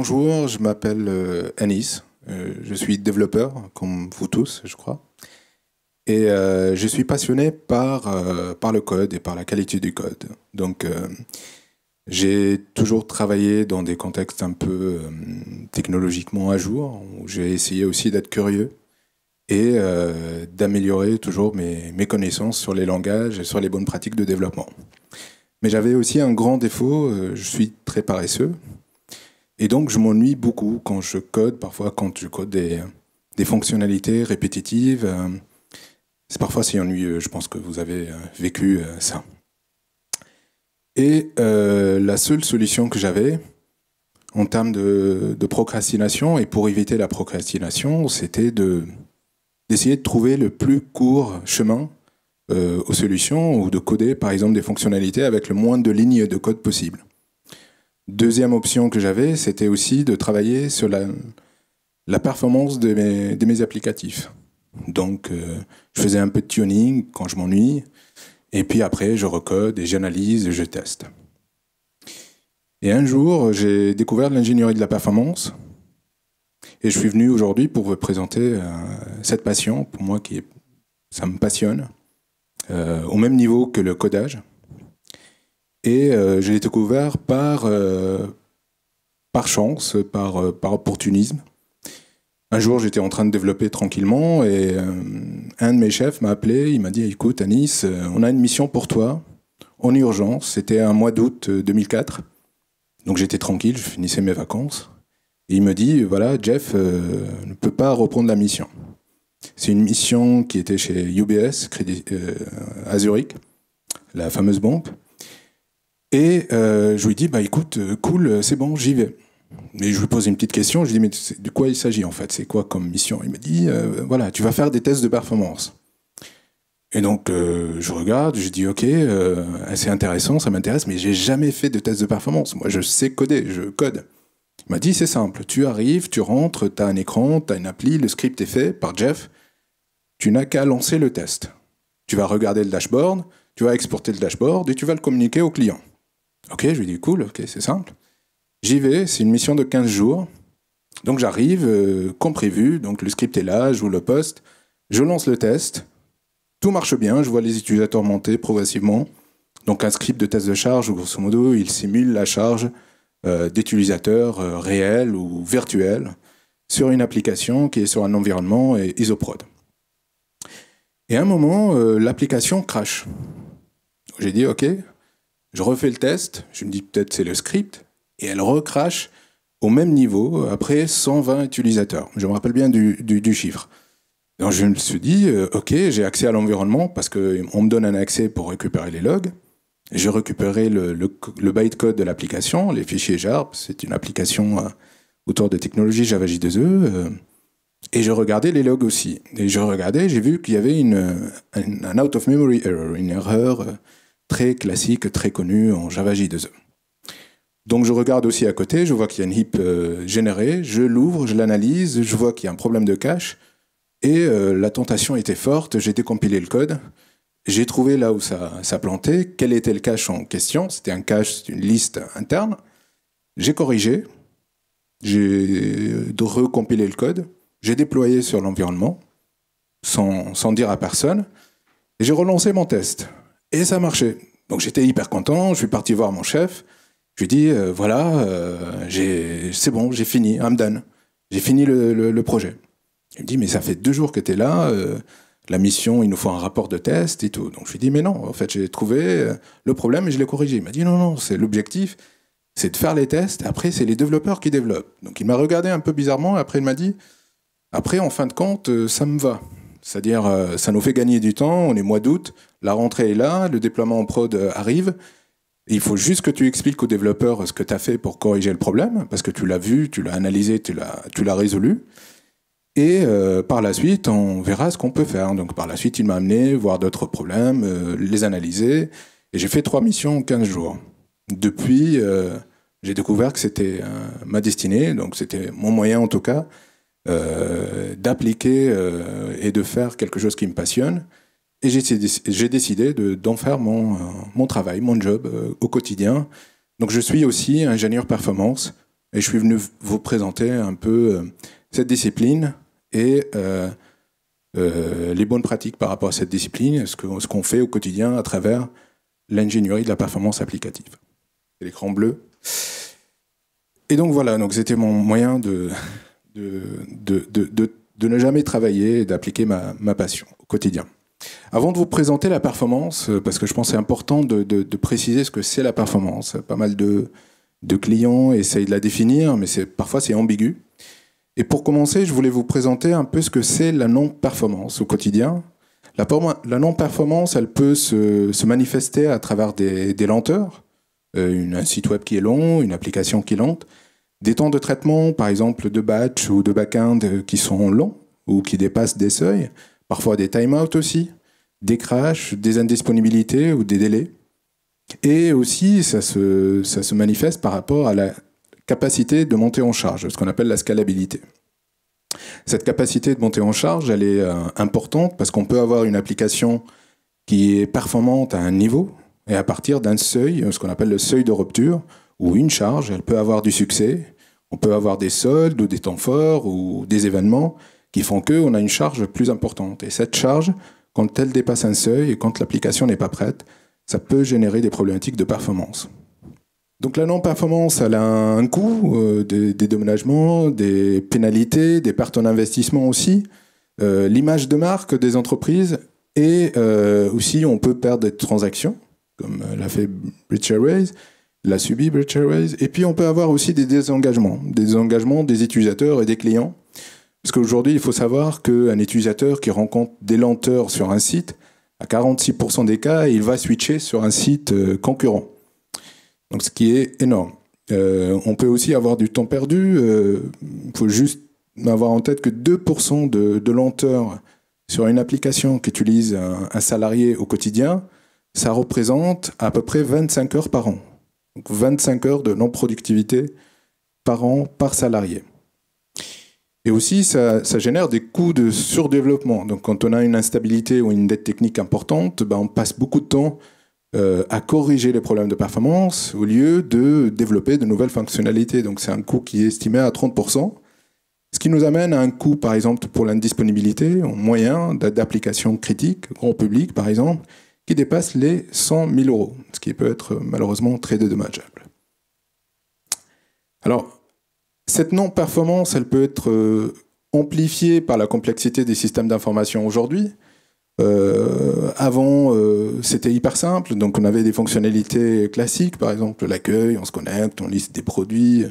bonjour, je m'appelle Anis. Je suis développeur, comme vous tous, je crois. Et je suis passionné par le code et par la qualité du code. Donc, j'ai toujours travaillé dans des contextes un peu technologiquement à jour, où j'ai essayé aussi d'être curieux et d'améliorer toujours mes connaissances sur les langages et sur les bonnes pratiques de développement. Mais j'avais aussi un grand défaut, je suis très paresseux. Et donc, je m'ennuie beaucoup quand je code, parfois quand je code des fonctionnalités répétitives. C'est parfois si ennuyeux, je pense que vous avez vécu ça. Et la seule solution que j'avais en termes de procrastination, et pour éviter la procrastination, c'était d'essayer de trouver le plus court chemin aux solutions, ou de coder par exemple des fonctionnalités avec le moins de lignes de code possible. Deuxième option que j'avais, c'était aussi de travailler sur la performance de mes applicatifs. Donc, je faisais un peu de tuning quand je m'ennuie, et puis après, je recode et j'analyse et je teste. Et un jour, j'ai découvert l'ingénierie de la performance, et je suis venu aujourd'hui pour vous présenter cette passion, pour moi, ça me passionne, au même niveau que le codage. Et je l'ai découvert par chance, par opportunisme. Un jour, j'étais en train de développer tranquillement et un de mes chefs m'a appelé. Il m'a dit « Écoute, Anis, on a une mission pour toi, en urgence. » C'était un mois d'août 2004. Donc j'étais tranquille, je finissais mes vacances. Et il me dit « Voilà, Jeff ne peut pas reprendre la mission. » C'est une mission qui était chez UBS, à Zurich, la fameuse banque. Et je lui dis, bah écoute, cool, c'est bon, j'y vais. Et je lui pose une petite question, je lui dis, mais de quoi il s'agit en fait? C'est quoi comme mission? Il me dit, voilà, tu vas faire des tests de performance. Et donc, je regarde, je dis, ok, c'est intéressant, ça m'intéresse, mais j'ai jamais fait de tests de performance. Moi, je sais coder, je code. Il m'a dit, c'est simple, tu arrives, tu rentres, tu as un écran, tu as une appli, le script est fait par Jeff, tu n'as qu'à lancer le test. Tu vas regarder le dashboard, tu vas exporter le dashboard et tu vas le communiquer au client. Ok, je lui dis cool, ok, c'est simple. J'y vais, c'est une mission de 15 jours. Donc j'arrive, comme prévu, donc le script est là, je joue le poste, je lance le test, tout marche bien, je vois les utilisateurs monter progressivement. Donc un script de test de charge, grosso modo, il simule la charge d'utilisateurs réels ou virtuels sur une application qui est sur un environnement isoprod. Et à un moment, l'application crash. J'ai dit ok, je refais le test, je me dis peut-être c'est le script, et elle recrache au même niveau après 120 utilisateurs. Je me rappelle bien du chiffre. Donc je me suis dit, ok, j'ai accès à l'environnement parce qu'on me donne un accès pour récupérer les logs. J'ai récupéré le bytecode de l'application, les fichiers jar, c'est une application autour de technologie Java J2E, et je regardais les logs aussi. Et je regardais, j'ai vu qu'il y avait un out-of-memory error, une erreur très classique, très connue en Java J2E. Donc je regarde aussi à côté, je vois qu'il y a une heap générée, je l'ouvre, je l'analyse, je vois qu'il y a un problème de cache, et la tentation était forte, j'ai décompilé le code, j'ai trouvé là où ça plantait, quel était le cache en question, c'était un cache, c'est une liste interne, j'ai corrigé, j'ai recompilé le code, j'ai déployé sur l'environnement, sans dire à personne, et j'ai relancé mon test. Et ça marchait. Donc j'étais hyper content, je suis parti voir mon chef, je lui ai dit, voilà, c'est bon, j'ai fini, I'm done. J'ai fini le projet. Il me dit, mais ça fait 2 jours que tu es là, la mission, il nous faut un rapport de test et tout. Donc je lui ai dit, mais non, en fait, j'ai trouvé le problème et je l'ai corrigé. Il m'a dit, non, non, c'est l'objectif, c'est de faire les tests, après, c'est les développeurs qui développent. Donc il m'a regardé un peu bizarrement, après il m'a dit, après, en fin de compte, ça me va. C'est-à-dire, ça nous fait gagner du temps, on est mois d'août, la rentrée est là, le déploiement en prod arrive, et il faut juste que tu expliques aux développeurs ce que tu as fait pour corriger le problème, parce que tu l'as vu, tu l'as analysé, tu l'as résolu, et par la suite, on verra ce qu'on peut faire. Donc par la suite, il m'a amené voir d'autres problèmes, les analyser, et j'ai fait 3 missions en 15 jours. Depuis, j'ai découvert que c'était ma destinée, donc c'était mon moyen en tout cas, d'appliquer et de faire quelque chose qui me passionne. Et j'ai décidé d'en faire mon travail, mon job au quotidien. Donc je suis aussi ingénieur performance Et je suis venu vous présenter un peu cette discipline et les bonnes pratiques par rapport à cette discipline, ce qu'on fait au quotidien à travers l'ingénierie de la performance applicative. C'est l'écran bleu. Et donc voilà, donc c'était mon moyen de ne jamais travailler et d'appliquer ma passion au quotidien. Avant de vous présenter la performance, parce que je pense que c'est important de préciser ce que c'est la performance. Pas mal de clients essayent de la définir, mais parfois c'est ambigu. Et pour commencer, je voulais vous présenter un peu ce que c'est la non-performance au quotidien. La non-performance, elle peut se manifester à travers des lenteurs, un site web qui est long, une application qui est lente, des temps de traitement, par exemple de batch ou de back-end qui sont longs ou qui dépassent des seuils, parfois des time-out aussi, des crashs, des indisponibilités ou des délais. Et aussi, ça se manifeste par rapport à la capacité de monter en charge, ce qu'on appelle la scalabilité. Cette capacité de monter en charge, elle est importante parce qu'on peut avoir une application qui est performante à un niveau et à partir d'un seuil, ce qu'on appelle le seuil de rupture, ou une charge, elle peut avoir du succès. On peut avoir des soldes ou des temps forts ou des événements qui font qu'on a une charge plus importante. Et cette charge, quand elle dépasse un seuil et quand l'application n'est pas prête, ça peut générer des problématiques de performance. Donc la non-performance, elle a un coût, des dédommagements, des pénalités, des pertes en investissement aussi, l'image de marque des entreprises et aussi on peut perdre des transactions, comme l'a fait British Airways, l'a subi British Airways, et puis on peut avoir aussi des désengagements des utilisateurs et des clients. Parce qu'aujourd'hui, il faut savoir qu'un utilisateur qui rencontre des lenteurs sur un site, à 46% des cas, il va switcher sur un site concurrent. Donc, ce qui est énorme. On peut aussi avoir du temps perdu. Il faut juste avoir en tête que 2% de lenteur sur une application qu'utilise un salarié au quotidien, ça représente à peu près 25 heures par an. Donc 25 heures de non-productivité par an par salarié. Et aussi, ça génère des coûts de surdéveloppement. Donc quand on a une instabilité ou une dette technique importante, on passe beaucoup de temps à corriger les problèmes de performance au lieu de développer de nouvelles fonctionnalités. Donc c'est un coût qui est estimé à 30%. Ce qui nous amène à un coût, par exemple, pour l'indisponibilité en moyen d'applications critiques, grand public par exemple, qui dépasse les 100 000 euros, ce qui peut être malheureusement très dédommageable. Alors, cette non-performance, elle peut être amplifiée par la complexité des systèmes d'information aujourd'hui. Avant, c'était hyper simple, donc on avait des fonctionnalités classiques, par exemple l'accueil, on se connecte, on liste des produits,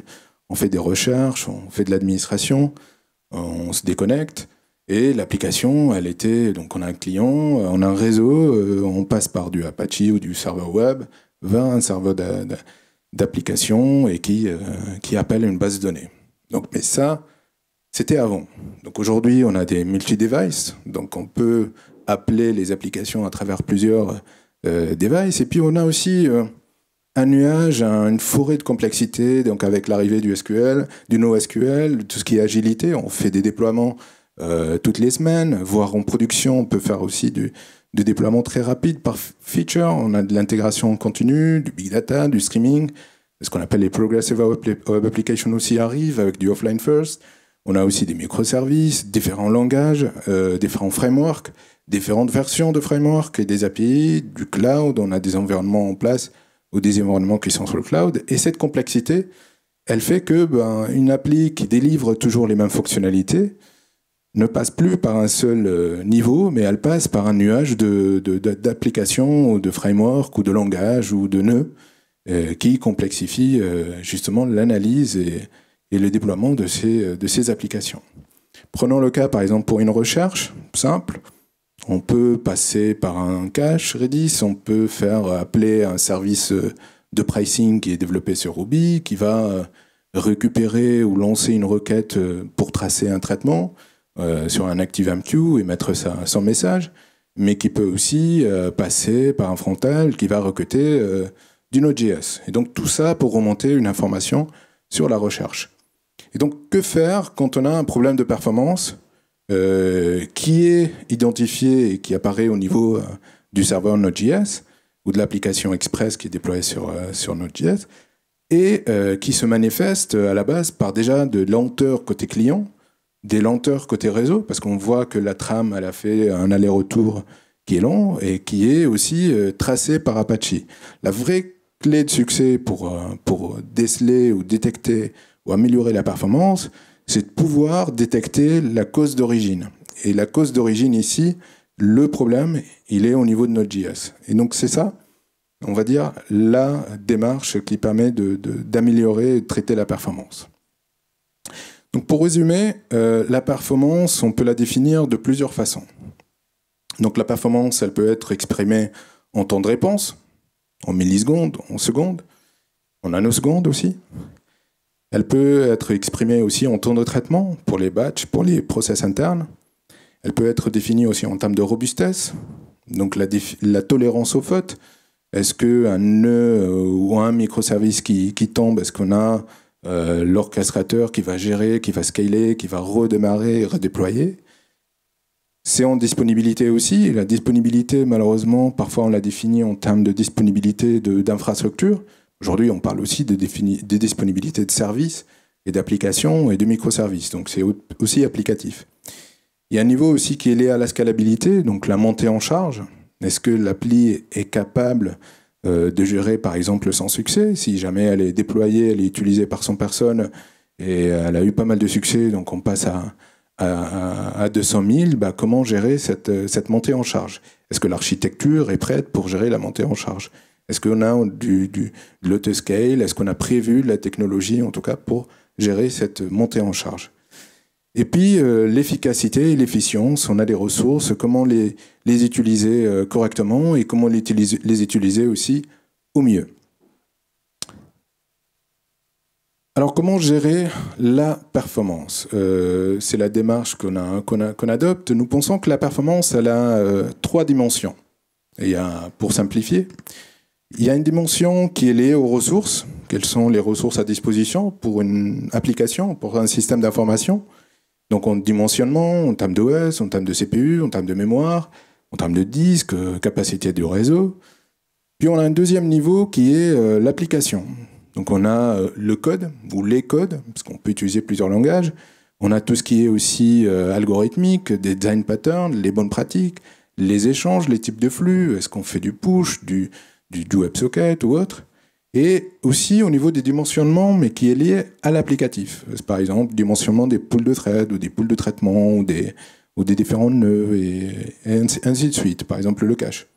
on fait des recherches, on fait de l'administration, on se déconnecte. Et l'application, elle était, donc on a un client, on a un réseau, on passe par du Apache ou du serveur web vers un serveur d'application et qui appelle une base de données. Donc, mais ça, c'était avant. Donc aujourd'hui, on a des multi-devices, donc on peut appeler les applications à travers plusieurs devices. Et puis on a aussi un nuage, une forêt de complexité, donc avec l'arrivée du SQL, du NoSQL, tout ce qui est agilité, on fait des déploiements toutes les semaines, voire en production, on peut faire aussi du déploiement très rapide par feature. On a de l'intégration continue, du big data, du streaming, ce qu'on appelle les progressive web applications aussi arrivent avec du offline first. On a aussi des microservices, différents langages, différents frameworks, différentes versions de frameworks et des API, du cloud. On a des environnements en place ou des environnements qui sont sur le cloud. Et cette complexité, elle fait que une appli qui délivre toujours les mêmes fonctionnalités ne passe plus par un seul niveau, mais elle passe par un nuage d'applications ou de frameworks ou de langages ou de nœuds qui complexifie justement l'analyse et le déploiement de ces applications. Prenons le cas par exemple pour une recherche simple. On peut passer par un cache Redis, on peut faire appeler un service de pricing qui est développé sur Ruby, qui va récupérer ou lancer une requête pour tracer un traitement sur un ActiveMQ et mettre son message, mais qui peut aussi passer par un frontal qui va requêter du Node.js. Et donc tout ça pour remonter une information sur la recherche. Et donc que faire quand on a un problème de performance qui est identifié et qui apparaît au niveau du serveur Node.js ou de l'application Express qui est déployée sur Node.js? et qui se manifeste à la base par déjà de lenteurs côté client, des lenteurs côté réseau, parce qu'on voit que la trame, elle a fait un aller-retour qui est long et qui est aussi tracé par Apache. La vraie clé de succès pour déceler ou détecter ou améliorer la performance, c'est de pouvoir détecter la cause d'origine. Et la cause d'origine ici, le problème, il est au niveau de Node.js. Et donc c'est ça, on va dire, la démarche qui permet d'améliorer et de traiter la performance. Donc pour résumer, la performance, on peut la définir de plusieurs façons. Donc la performance, elle peut être exprimée en temps de réponse, en millisecondes, en secondes, en nanosecondes aussi. Elle peut être exprimée aussi en temps de traitement, pour les batchs, pour les process internes. Elle peut être définie aussi en termes de robustesse, donc la tolérance aux fautes. Est-ce qu'un nœud ou un microservice qui tombe, est-ce qu'on a l'orchestrateur qui va gérer, qui va scaler, qui va redémarrer et redéployer? C'est en disponibilité aussi. La disponibilité, malheureusement, parfois on la définit en termes de disponibilité d'infrastructure. Aujourd'hui, on parle aussi de disponibilité de services et d'applications et de microservices. Donc c'est aussi applicatif. Il y a un niveau aussi qui est lié à la scalabilité, donc la montée en charge. Est-ce que l'appli est capable de gérer, par exemple, sans succès? Si jamais elle est déployée, elle est utilisée par 100 personnes et elle a eu pas mal de succès, donc on passe à 200 000, bah, comment gérer cette montée en charge? Est-ce que l'architecture est prête pour gérer la montée en charge? Est-ce qu'on a de l'autoscale? Est-ce qu'on a prévu la technologie, en tout cas, pour gérer cette montée en charge? Et puis, l'efficacité et l'efficience, on a des ressources, comment les utiliser correctement et comment les utiliser aussi au mieux. Alors, comment gérer la performance? C'est la démarche qu'on adopte. Nous pensons que la performance, elle a 3 dimensions. Et pour simplifier, il y a une dimension qui est liée aux ressources. Quelles sont les ressources à disposition pour une application, pour un système d'information? Donc en dimensionnement, en termes d'OS, en termes de CPU, en termes de mémoire, en termes de disque, capacité du réseau. Puis on a un deuxième niveau qui est l'application. Donc on a le code, ou les codes, parce qu'on peut utiliser plusieurs langages. On a tout ce qui est aussi algorithmique, des design patterns, les bonnes pratiques, les échanges, les types de flux, est-ce qu'on fait du push, du WebSocket ou autre. Et aussi au niveau des dimensionnements, mais qui est lié à l'applicatif. Par exemple, dimensionnement des pools de thread ou des pools de traitement ou des différents nœuds et ainsi de suite. Par exemple, le cache.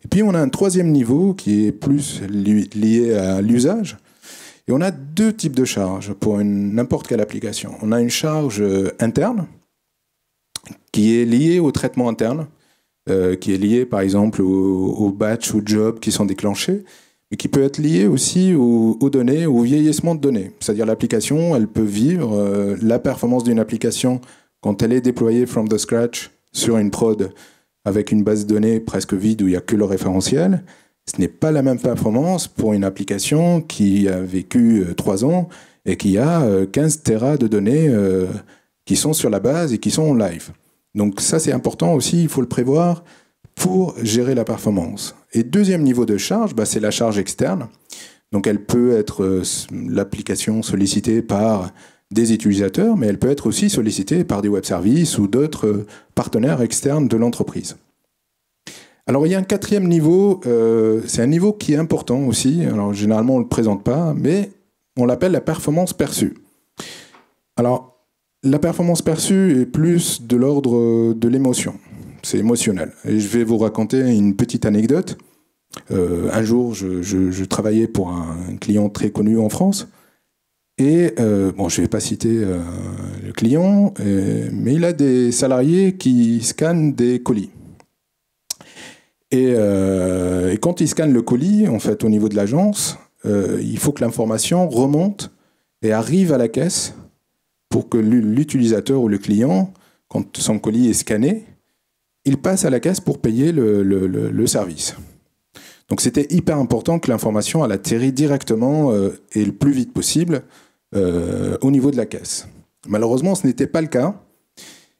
Et puis, on a un troisième niveau qui est plus lié à l'usage. Et on a 2 types de charges pour n'importe quelle application. On a une charge interne qui est liée au traitement interne, qui est liée, par exemple, aux batchs ou jobs qui sont déclenchés, et qui peut être lié aussi aux données, au vieillissement de données. C'est-à-dire l'application, elle peut vivre, la performance d'une application, quand elle est déployée from the scratch sur une prod avec une base de données presque vide où il n'y a que le référentiel, ce n'est pas la même performance pour une application qui a vécu 3 ans et qui a 15 Tera de données qui sont sur la base et qui sont en live. Donc ça, c'est important aussi, il faut le prévoir pour gérer la performance. Et deuxième niveau de charge, bah, c'est la charge externe. Donc elle peut être l'application sollicitée par des utilisateurs, mais elle peut être aussi sollicitée par des web services ou d'autres partenaires externes de l'entreprise. Alors il y a un 4e niveau, c'est un niveau qui est important aussi. Alors généralement on ne le présente pas, mais on l'appelle la performance perçue. Alors la performance perçue est plus de l'ordre de l'émotion. C'est émotionnel. Et je vais vous raconter une petite anecdote. Un jour, je travaillais pour un client très connu en France. Et bon, je ne vais pas citer le client, mais il a des salariés qui scannent des colis. Et quand ils scannent le colis, en fait, au niveau de l'agence, il faut que l'information remonte et arrive à la caisse pour que l'utilisateur ou le client, quand son colis est scanné, il passe à la caisse pour payer le service. Donc c'était hyper important que l'information elle atterrit directement et le plus vite possible au niveau de la caisse. Malheureusement, ce n'était pas le cas.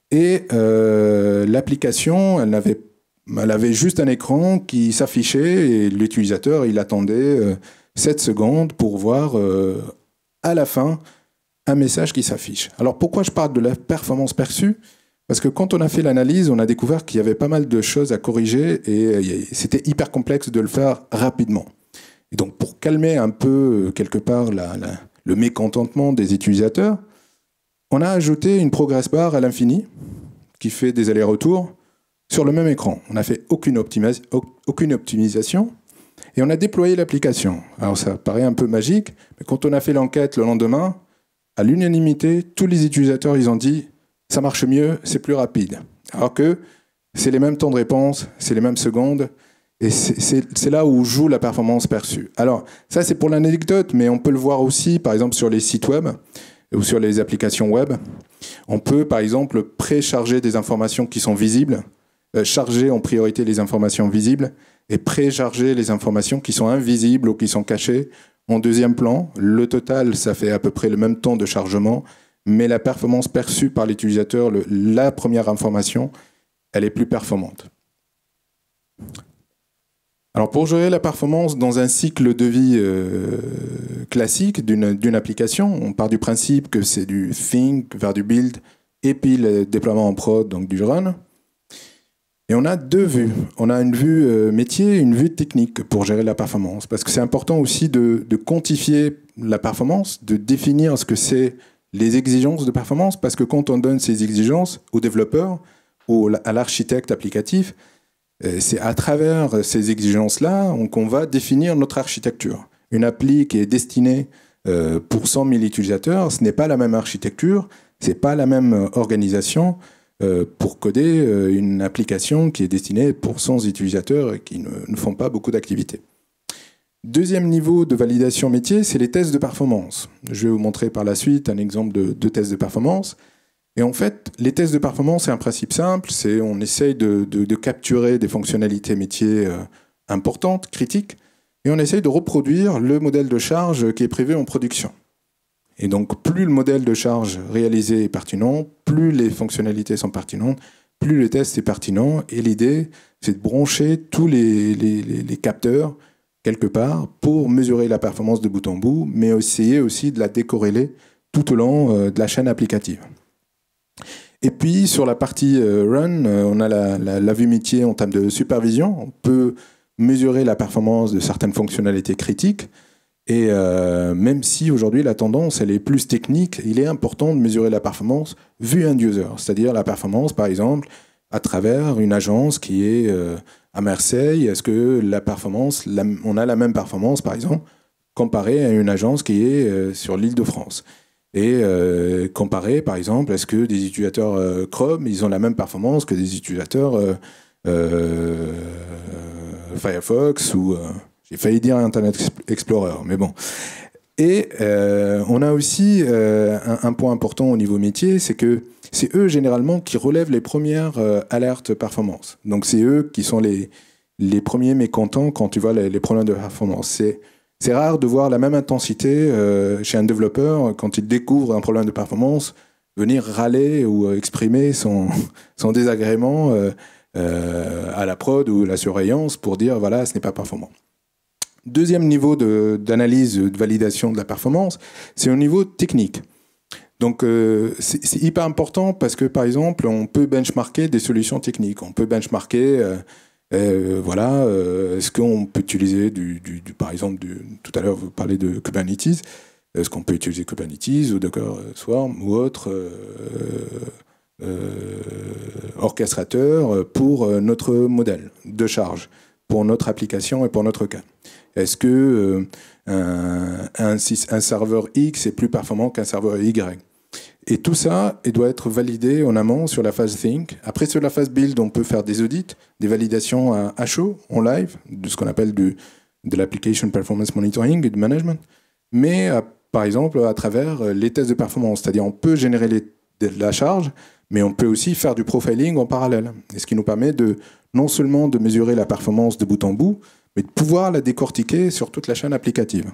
Et l'application, elle avait juste un écran qui s'affichait et l'utilisateur, il attendait 7 secondes pour voir à la fin un message qui s'affiche. Alors pourquoi je parle de la performance perçue? Parce que quand on a fait l'analyse, on a découvert qu'il y avait pas mal de choses à corriger et c'était hyper complexe de le faire rapidement. Et donc pour calmer un peu quelque part le mécontentement des utilisateurs, on a ajouté une progress bar à l'infini qui fait des allers-retours sur le même écran. On n'a fait aucune optimisation et on a déployé l'application. Alors ça paraît un peu magique, mais quand on a fait l'enquête le lendemain, à l'unanimité, tous les utilisateurs ils ont dit ça marche mieux, c'est plus rapide. Alors que c'est les mêmes temps de réponse, c'est les mêmes secondes, et c'est là où joue la performance perçue. Alors ça c'est pour l'anecdote, mais on peut le voir aussi par exemple sur les sites web ou sur les applications web. On peut par exemple précharger des informations qui sont visibles, charger en priorité les informations visibles et précharger les informations qui sont invisibles ou qui sont cachées en deuxième plan. Le total, ça fait à peu près le même temps de chargement, mais la performance perçue par l'utilisateur, la première information, elle est plus performante. Alors pour gérer la performance dans un cycle de vie classique d'une application, on part du principe que c'est du think vers du build et puis le déploiement en prod, donc du run. Et on a deux vues. On a une vue métier et une vue technique pour gérer la performance. Parce que c'est important aussi de quantifier la performance, de définir ce que c'est les exigences de performance. Parce que quand on donne ces exigences aux développeurs ou à l'architecte applicatif, c'est à travers ces exigences-là qu'on va définir notre architecture. Une appli qui est destinée pour 100 000 utilisateurs, ce n'est pas la même architecture, ce n'est pas la même organisation pour coder une application qui est destinée pour 100 utilisateurs et qui ne font pas beaucoup d'activités. Deuxième niveau de validation métier, c'est les tests de performance. Je vais vous montrer par la suite un exemple de tests de performance. Et en fait, les tests de performance, c'est un principe simple, c'est on essaye de capturer des fonctionnalités métiers importantes, critiques, et on essaye de reproduire le modèle de charge qui est prévu en production. Et donc, plus le modèle de charge réalisé est pertinent, plus les fonctionnalités sont pertinentes, plus le test est pertinent. Et l'idée, c'est de brancher tous les capteurs quelque part pour mesurer la performance de bout en bout, mais essayer aussi de la décorréler tout au long de la chaîne applicative. Et puis, sur la partie run, on a la vue métier en termes de supervision. On peut mesurer la performance de certaines fonctionnalités critiques. Et même si aujourd'hui la tendance elle est plus technique, il est important de mesurer la performance vue end-user, c'est-à-dire la performance par exemple à travers une agence qui est à Marseille. Est-ce que la performance, on a la même performance par exemple comparée à une agence qui est sur l'Île-de-France? Et comparer par exemple, est-ce que des utilisateurs Chrome ils ont la même performance que des utilisateurs Firefox ou j'ai failli dire Internet Explorer, mais bon. Et on a aussi un point important au niveau métier, c'est que c'est eux généralement qui relèvent les premières alertes performance. Donc c'est eux qui sont les premiers mécontents quand tu vois les problèmes de performance. C'est rare de voir la même intensité chez un développeur quand il découvre un problème de performance, venir râler ou exprimer son désagrément à la prod ou la surveillance pour dire voilà, ce n'est pas performant. Deuxième niveau d'analyse, de validation de la performance, c'est au niveau technique. Donc c'est hyper important parce que par exemple, on peut benchmarker des solutions techniques. On peut benchmarker, voilà, est-ce qu'on peut utiliser par exemple, tout à l'heure vous parlez de Kubernetes, est-ce qu'on peut utiliser Kubernetes ou Docker Swarm ou autre orchestrateur pour notre modèle de charge, pour notre application et pour notre cas. Est-ce que un serveur X est plus performant qu'un serveur Y? Et tout ça, il doit être validé en amont sur la phase think. Après, sur la phase build, on peut faire des audits, des validations à chaud, en live, de ce qu'on appelle de l'application performance monitoring et de management. Mais par exemple, à travers les tests de performance, c'est-à-dire on peut générer de la charge, mais on peut aussi faire du profiling en parallèle. Et ce qui nous permet non seulement de mesurer la performance de bout en bout, mais de pouvoir la décortiquer sur toute la chaîne applicative.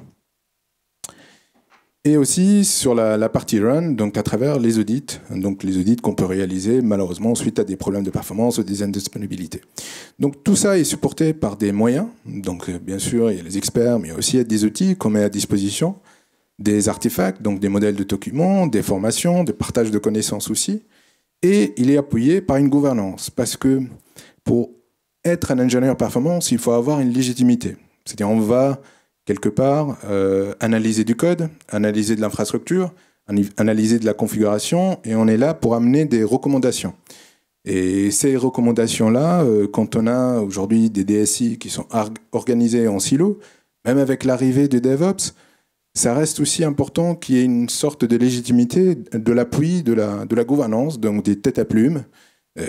Et aussi sur la partie run, donc à travers les audits, donc les audits qu'on peut réaliser malheureusement suite à des problèmes de performance ou des indisponibilités. Donc tout ça est supporté par des moyens. Donc bien sûr, il y a les experts, mais il y a aussi des outils qu'on met à disposition, des artefacts, donc des modèles de documents, des formations, des partages de connaissances aussi. Et il est appuyé par une gouvernance, parce que pour être un ingénieur performance, il faut avoir une légitimité. C'est-à-dire on va quelque part analyser du code, analyser de l'infrastructure, analyser de la configuration, et on est là pour amener des recommandations. Et ces recommandations-là, quand on a aujourd'hui des DSI qui sont organisés en silo, même avec l'arrivée des DevOps, ça reste aussi important qu'il y ait une sorte de légitimité de l'appui, de la gouvernance, donc des têtes à plumes,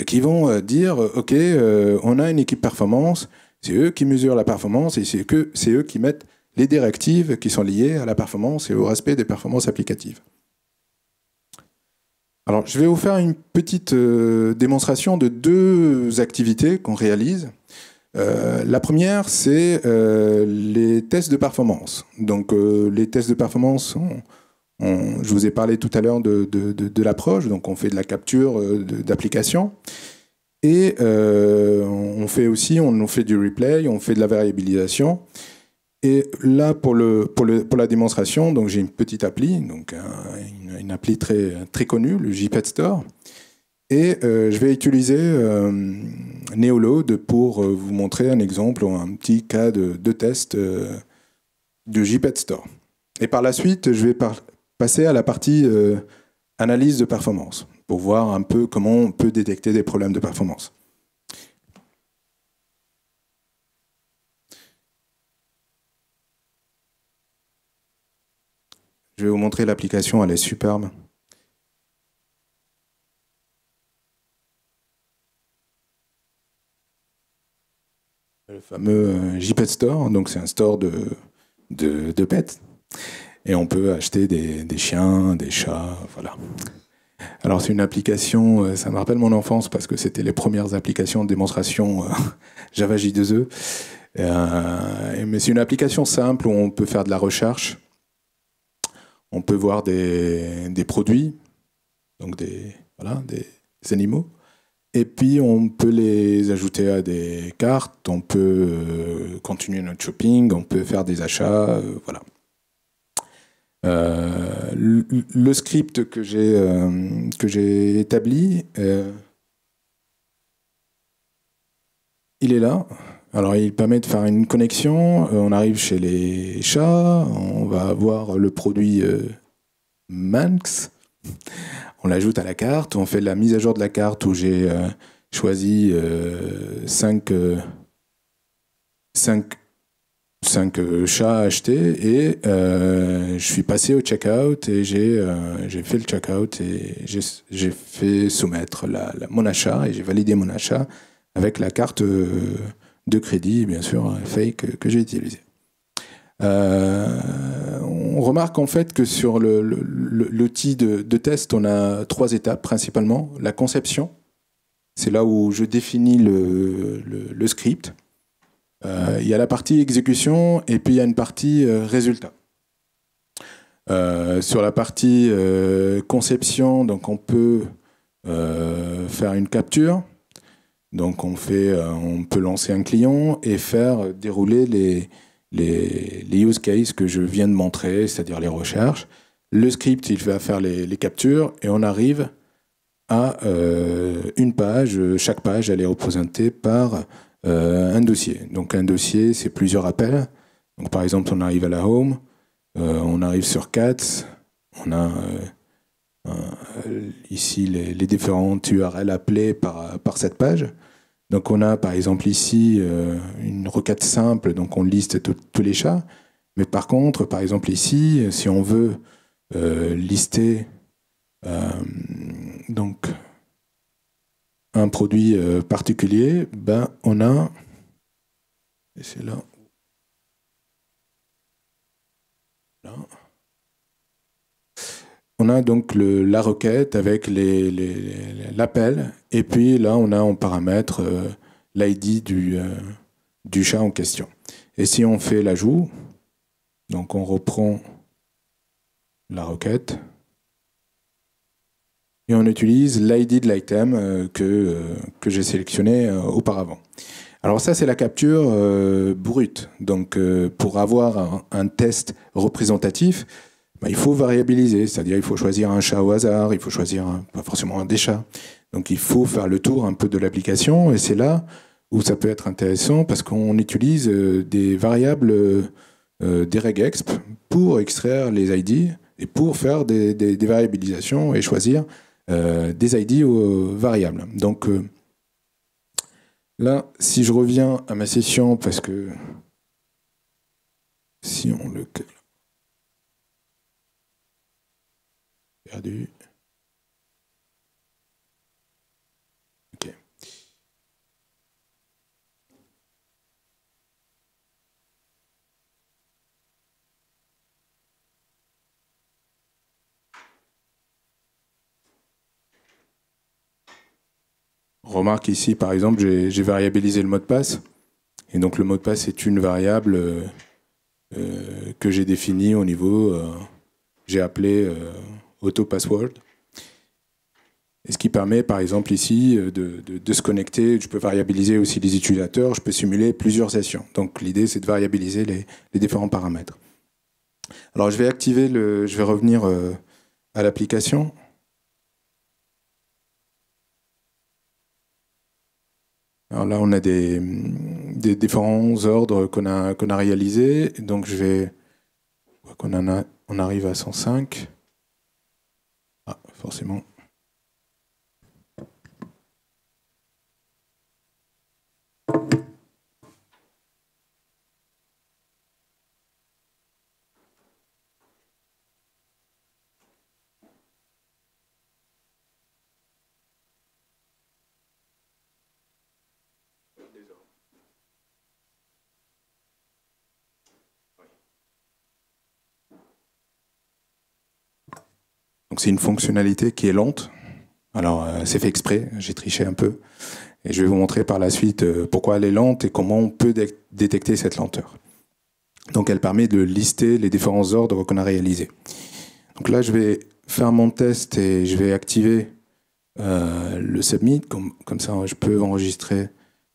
qui vont dire, OK, on a une équipe performance, c'est eux qui mesurent la performance, et c'est eux qui mettent les directives qui sont liées à la performance et au respect des performances applicatives. Alors, je vais vous faire une petite démonstration de deux activités qu'on réalise. La première, c'est les tests de performance. Donc, les tests de performance, je vous ai parlé tout à l'heure de l'approche. Donc, on fait de la capture d'application. Et on fait du replay, on fait de la variabilisation. Et là, pour la démonstration, donc j'ai une petite appli, donc une appli très connue, le JPEG Store. Et je vais utiliser Neoload pour vous montrer un exemple, un petit cas de test de JPEG Store. Et par la suite, je vais passer à la partie analyse de performance, pour voir un peu comment on peut détecter des problèmes de performance. Je vais vous montrer l'application, elle est superbe. Le fameux JPEG Store, donc c'est un store de pets. Et on peut acheter des chiens, des chats, voilà. Alors c'est une application, ça me rappelle mon enfance parce que c'était les premières applications de démonstration Java J2E. Mais c'est une application simple où on peut faire de la recherche. On peut voir des produits, donc des animaux. Et puis, on peut les ajouter à des cartes, on peut continuer notre shopping, on peut faire des achats, voilà. Le script que j'ai établi, il est là. Alors, il permet de faire une connexion. On arrive chez les chats, on va avoir le produit Manx. On l'ajoute à la carte, on fait la mise à jour de la carte où j'ai choisi 5 chats à acheter et je suis passé au checkout et j'ai fait le checkout et j'ai fait soumettre mon achat et j'ai validé mon achat avec la carte de crédit, bien sûr, fake que j'ai utilisée. On remarque en fait que sur l'outil de test, on a 3 étapes principalement. La conception, c'est là où je définis le script. Il y a la partie exécution et puis il y a une partie résultat. Sur la partie conception, donc on peut faire une capture. Donc on peut lancer un client et faire dérouler les use cases que je viens de montrer, c'est-à-dire les recherches. Le script, il va faire les captures et on arrive à une page. Chaque page, elle est représentée par un dossier. Donc un dossier, c'est plusieurs appels. Donc par exemple, on arrive à la home, on arrive sur Cats, on a ici les différentes URL appelées par cette page. Donc on a par exemple ici une requête simple, donc on liste tous les chats. Mais par contre, par exemple ici, si on veut lister donc un produit particulier, ben on a, et c'est là, on a donc la requête avec l'appel, et puis là on a en paramètre l'ID du chat en question. Et si on fait l'ajout, donc on reprend la requête. Et on utilise l'ID de l'item que j'ai sélectionné auparavant. Alors ça, c'est la capture brute. Donc pour avoir un test représentatif, il faut variabiliser, c'est-à-dire il faut choisir un chat au hasard, il faut choisir pas forcément un des chats. Donc il faut faire le tour un peu de l'application, et c'est là où ça peut être intéressant parce qu'on utilise des variables des regexp pour extraire les ID et pour faire des variabilisations et choisir des ID variables. Donc là, si je reviens à ma session, parce que si on le perdu. Ok. Remarque ici, par exemple, j'ai variabilisé le mot de passe. Et donc le mot de passe est une variable que j'ai définie au niveau, j'ai appelé auto-password. Et ce qui permet, par exemple, ici, de se connecter. Je peux variabiliser aussi les utilisateurs. Je peux simuler plusieurs sessions. Donc l'idée, c'est de variabiliser les différents paramètres. Alors je vais activer je vais revenir à l'application. Alors là, on a des différents ordres qu'on a réalisés. Donc je vais... On arrive à 105. Ah, forcément. Donc c'est une fonctionnalité qui est lente. Alors c'est fait exprès, j'ai triché un peu. Et je vais vous montrer par la suite pourquoi elle est lente et comment on peut détecter cette lenteur. Donc elle permet de lister les différents ordres qu'on a réalisés. Donc là je vais faire mon test et je vais activer le submit. Comme ça je peux enregistrer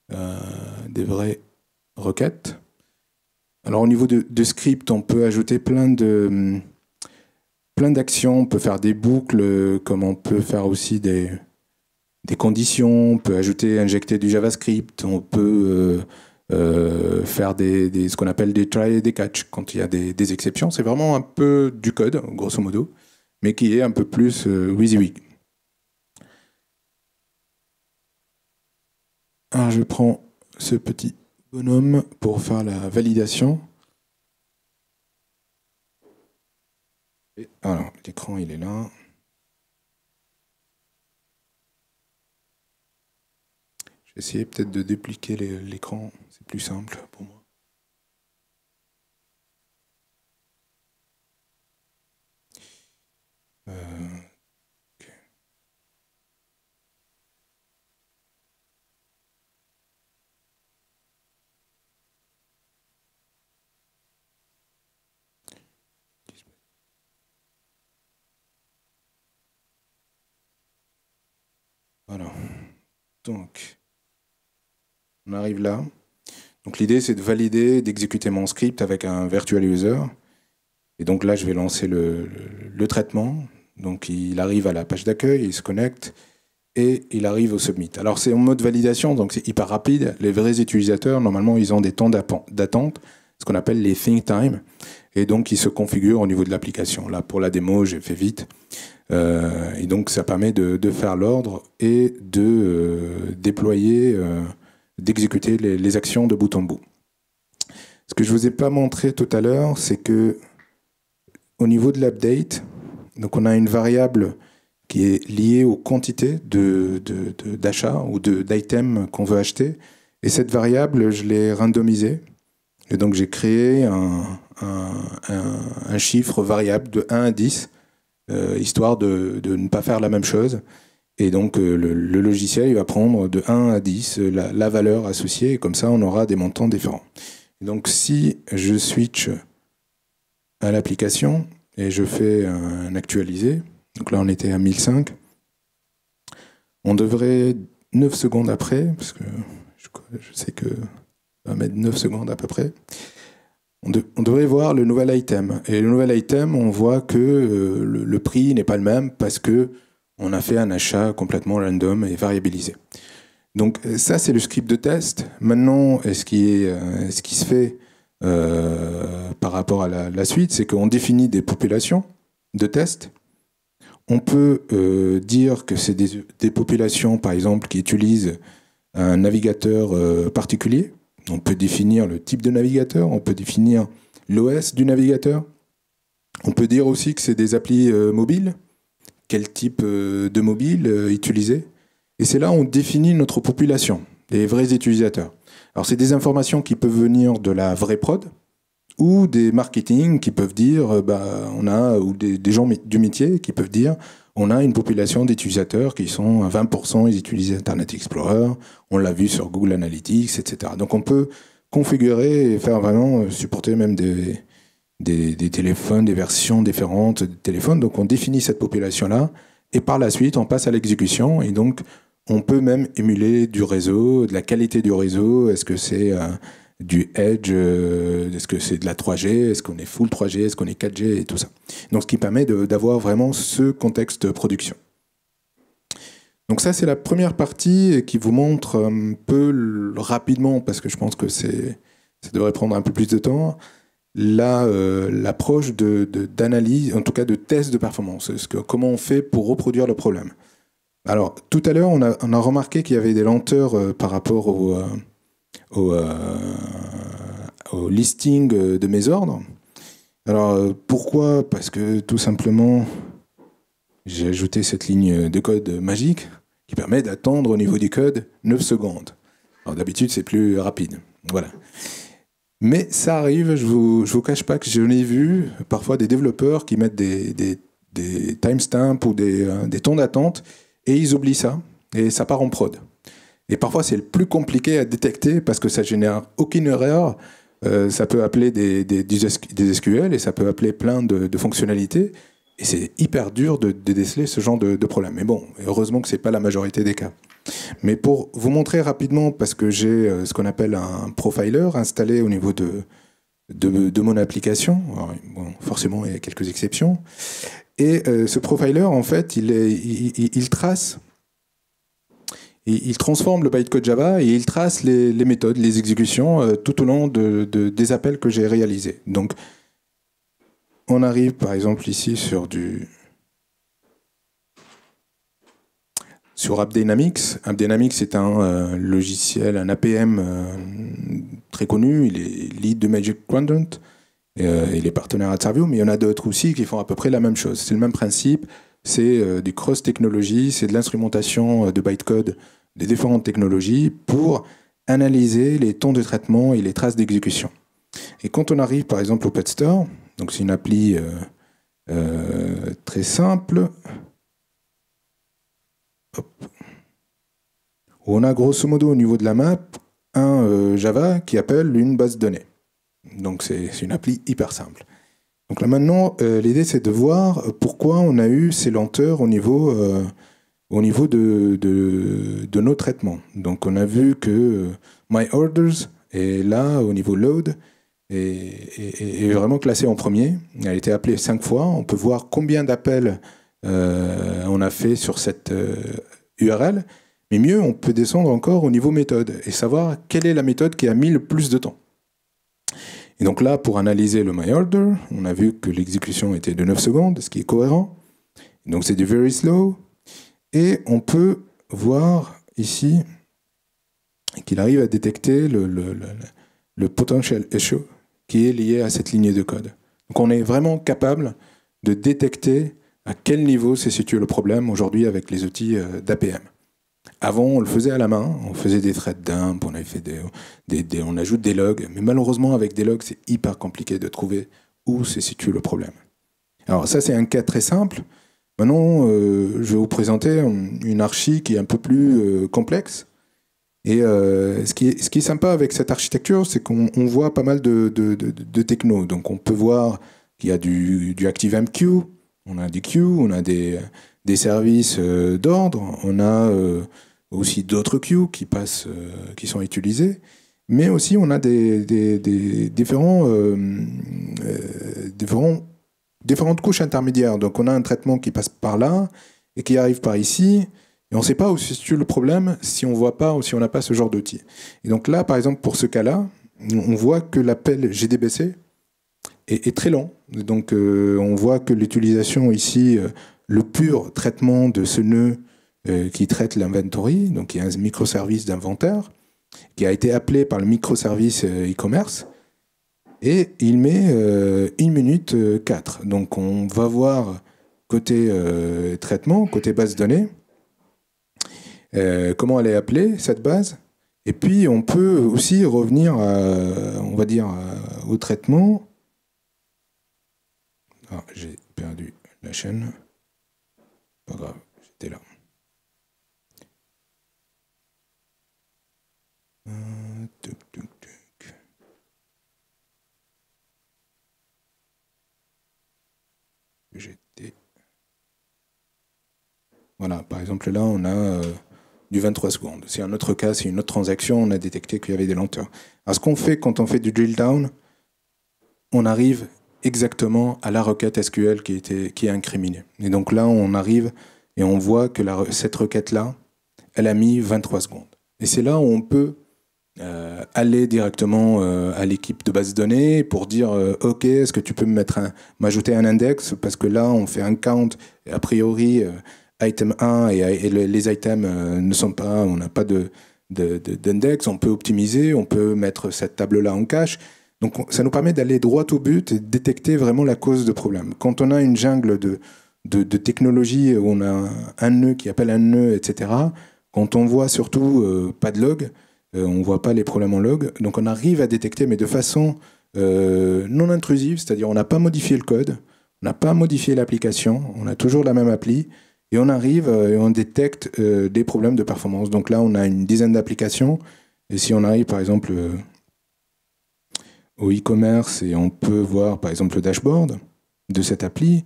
des vraies requêtes. Alors au niveau de script, on peut ajouter plein d'actions, on peut faire des boucles, comme on peut faire aussi des conditions, on peut ajouter, injecter du JavaScript, on peut faire ce qu'on appelle des try et des catch quand il y a des exceptions. C'est vraiment un peu du code, grosso modo, mais qui est un peu plus WYSIWYG. Alors je prends ce petit bonhomme pour faire la validation. Alors, l'écran, il est là. Je vais essayer peut-être de dupliquer l'écran. C'est plus simple pour moi. Okay. Voilà. Donc, on arrive là. Donc l'idée, c'est de valider, d'exécuter mon script avec un virtual user. Et donc là, je vais lancer le traitement. Donc il arrive à la page d'accueil, il se connecte et il arrive au submit. Alors c'est en mode validation, donc c'est hyper rapide. Les vrais utilisateurs, normalement, ils ont des temps d'attente, ce qu'on appelle les think time. Et donc ils se configurent au niveau de l'application. Là, pour la démo, j'ai fait vite. Et donc ça permet de faire l'ordre et de déployer, d'exécuter les actions de bout en bout. Ce que je ne vous ai pas montré tout à l'heure, c'est que au niveau de l'update, donc on a une variable qui est liée aux quantités d'achats ou d'items qu'on veut acheter. Et cette variable, je l'ai randomisée. Et donc j'ai créé un chiffre variable de 1 à 10, histoire de ne pas faire la même chose. Et donc le logiciel il va prendre de 1 à 10 la valeur associée, et comme ça on aura des montants différents. Et donc si je switch à l'application, et je fais un actualisé. Donc là, on était à 1005. On devrait 9 secondes après, parce que je sais que ça va mettre 9 secondes à peu près, on devrait voir le nouvel item. Et le nouvel item, on voit que le prix n'est pas le même parce que on a fait un achat complètement random et variabilisé. Donc ça, c'est le script de test. Maintenant, ce qui se fait par rapport à la suite, c'est qu'on définit des populations de tests. On peut dire que c'est des populations, par exemple, qui utilisent un navigateur particulier. On peut définir le type de navigateur, on peut définir l'OS du navigateur. On peut dire aussi que c'est des applis mobiles, quel type de mobile utiliser. Et c'est là où on définit notre population, les vrais utilisateurs. Alors c'est des informations qui peuvent venir de la vraie prod, ou des marketing qui peuvent dire, ou des gens du métier qui peuvent dire, on a une population d'utilisateurs qui sont à 20%, ils utilisent Internet Explorer, on l'a vu sur Google Analytics, etc. Donc on peut configurer et faire vraiment supporter même des téléphones, des versions différentes de téléphones. Donc on définit cette population-là, et par la suite on passe à l'exécution, et donc on peut même émuler du réseau, de la qualité du réseau. Est-ce que c'est du Edge, est-ce que c'est de la 3G, est-ce qu'on est full 3G, est-ce qu'on est 4G et tout ça. Donc ce qui permet d'avoir vraiment ce contexte production. Donc ça c'est la première partie qui vous montre un peu rapidement, parce que je pense que ça devrait prendre un peu plus de temps, l'approche d'analyse, en tout cas de test de performance, comment on fait pour reproduire le problème. Alors tout à l'heure on a remarqué qu'il y avait des lenteurs par rapport au listing de mes ordres. Alors pourquoi? Parce que tout simplement j'ai ajouté cette ligne de code magique qui permet d'attendre au niveau du code 9 secondes. Alors d'habitude c'est plus rapide. Voilà. Mais ça arrive, je vous cache pas que j'en ai vu parfois des développeurs qui mettent des timestamps ou des temps d'attente, et ils oublient ça et ça part en prod. Et parfois, c'est le plus compliqué à détecter parce que ça génère aucune erreur. Ça peut appeler des SQL et ça peut appeler plein de fonctionnalités. Et c'est hyper dur de déceler ce genre de problème. Mais bon, heureusement que ce n'est pas la majorité des cas. Mais pour vous montrer rapidement, parce que j'ai ce qu'on appelle un profiler installé au niveau de mon application. Alors, bon, forcément, il y a quelques exceptions. Et ce profiler, en fait, il trace... Il transforme le bytecode Java et il trace les méthodes, les exécutions tout au long des appels que j'ai réalisés. Donc, on arrive par exemple ici sur AppDynamics. AppDynamics est un logiciel, un APM très connu. Il est lead de Magic Quadrant. Il est partenaire à Servio, mais il y en a d'autres aussi qui font à peu près la même chose. C'est le même principe. C'est du cross-technologie, c'est de l'instrumentation de bytecode des différentes technologies pour analyser les temps de traitement et les traces d'exécution. Et quand on arrive par exemple au Pet Store, donc c'est une appli très simple, hop, où on a grosso modo au niveau de la map un Java qui appelle une base de données. Donc c'est une appli hyper simple. Donc là maintenant, l'idée c'est de voir pourquoi on a eu ces lenteurs au niveau de nos traitements. Donc on a vu que myOrders est là au niveau load est vraiment classé en premier. Elle a été appelée 5 fois. On peut voir combien d'appels on a fait sur cette URL. Mais mieux, on peut descendre encore au niveau méthode et savoir quelle est la méthode qui a mis le plus de temps. Et donc là, pour analyser le myOrder, on a vu que l'exécution était de 9 secondes, ce qui est cohérent. Donc c'est du very slow. Et on peut voir ici qu'il arrive à détecter le potential issue qui est lié à cette ligne de code. Donc on est vraiment capable de détecter à quel niveau se situe le problème aujourd'hui avec les outils d'APM. Avant, on le faisait à la main, on faisait des thread dump, on avait fait on ajoute des logs, mais malheureusement, avec des logs, c'est hyper compliqué de trouver où se situe le problème. Alors ça, c'est un cas très simple. Maintenant, je vais vous présenter une archi qui est un peu plus complexe. Et ce qui est sympa avec cette architecture, c'est qu'on voit pas mal de techno. Donc on peut voir qui a du ActiveMQ, on a du queue, on a des services d'ordre, on a aussi d'autres queues qui passent, qui sont utilisés, mais aussi on a différentes couches intermédiaires. Donc on a un traitement qui passe par là et qui arrive par ici, et on ne sait pas où se situe le problème si on ne voit pas ou si on n'a pas ce genre d'outil. Et donc là, par exemple, pour ce cas-là, on voit que l'appel GDBC est très lent. Donc on voit que l'utilisation ici, le pur traitement de ce nœud qui traite l'inventory, donc il y a un microservice d'inventaire, qui a été appelé par le microservice e-commerce, et il met 1 minute 4. Donc on va voir côté traitement, côté base de données, comment elle est appelée, cette base. Et puis on peut aussi revenir, on va dire, au traitement. Ah, j'ai perdu la chaîne. Pas grave, j'étais là. Voilà, par exemple là on a du 23 secondes. C'est un autre cas, c'est une autre transaction, on a détecté qu'il y avait des lenteurs. Alors ce qu'on fait quand on fait du drill down, on arrive exactement à la requête SQL qui est incriminée. Et donc là on arrive et on voit que cette requête-là, elle a mis 23 secondes. Et c'est là où on peut aller directement à l'équipe de base de données pour dire OK, est-ce que tu peux m'ajouter un index, parce que là on fait un count et a priori item 1 et les items ne sont pas, on n'a pas d'index, on peut optimiser, on peut mettre cette table-là en cache. Donc ça nous permet d'aller droit au but et de détecter vraiment la cause de problème. Quand on a une jungle de technologie où on a un nœud qui appelle un nœud, etc., quand on voit surtout pas de log, on ne voit pas les problèmes en log, donc on arrive à détecter, mais de façon non intrusive, c'est-à-dire on n'a pas modifié le code, on n'a pas modifié l'application, on a toujours la même appli, et on arrive et on détecte des problèmes de performance. Donc là, on a une dizaine d'applications, et si on arrive par exemple au e-commerce, et on peut voir par exemple le dashboard de cette appli,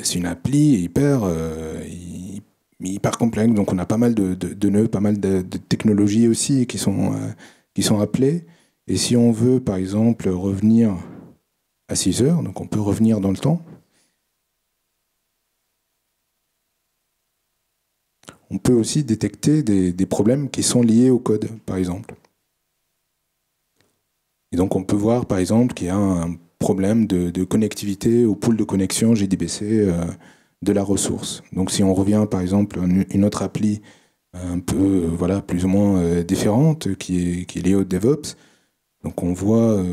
c'est une appli hyper complexe, donc on a pas mal de nœuds, pas mal de technologies aussi qui sont appelées. Et si on veut, par exemple, revenir à 6 heures, donc on peut revenir dans le temps, on peut aussi détecter des problèmes qui sont liés au code, par exemple. Et donc on peut voir, par exemple, qu'il y a un problème de connectivité au pool de connexion JDBC de la ressource. Donc si on revient par exemple à une autre appli un peu plus ou moins différente qui est liée au DevOps, donc on voit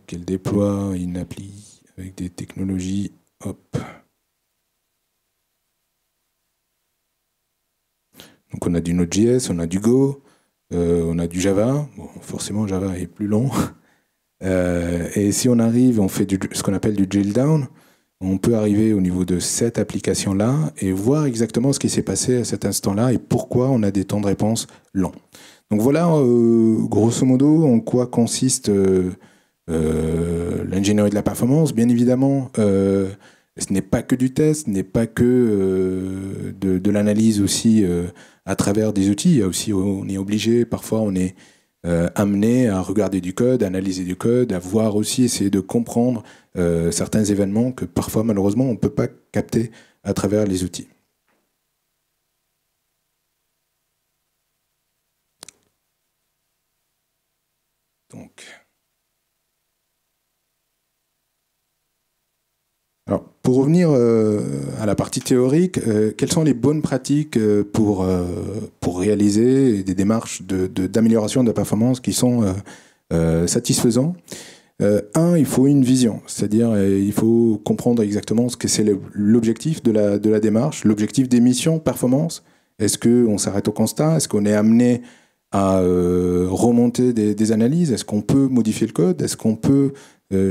qu'elle déploie une appli avec des technologies, hop. Donc on a du Node.js, on a du Go, on a du Java. Bon, forcément Java est plus long. Et si on arrive, on fait ce qu'on appelle du drill down, on peut arriver au niveau de cette application-là et voir exactement ce qui s'est passé à cet instant-là et pourquoi on a des temps de réponse longs. Donc voilà, grosso modo, en quoi consiste l'ingénierie de la performance. Bien évidemment, ce n'est pas que du test, ce n'est pas que de l'analyse aussi à travers des outils. Il y a aussi, on est obligé, parfois on est amené à regarder du code, à analyser du code, à voir aussi, essayer de comprendre certains événements que parfois, malheureusement, on ne peut pas capter à travers les outils. Donc, alors, pour revenir à la partie théorique, quelles sont les bonnes pratiques pour réaliser des démarches d'amélioration de la performance qui sont satisfaisantes? Il faut une vision, c'est-à-dire il faut comprendre exactement ce que c'est l'objectif de la démarche, l'objectif des missions, performance. Est-ce qu'on s'arrête au constat? Est-ce qu'on est amené à remonter des analyses? Est-ce qu'on peut modifier le code? Est-ce qu'on peut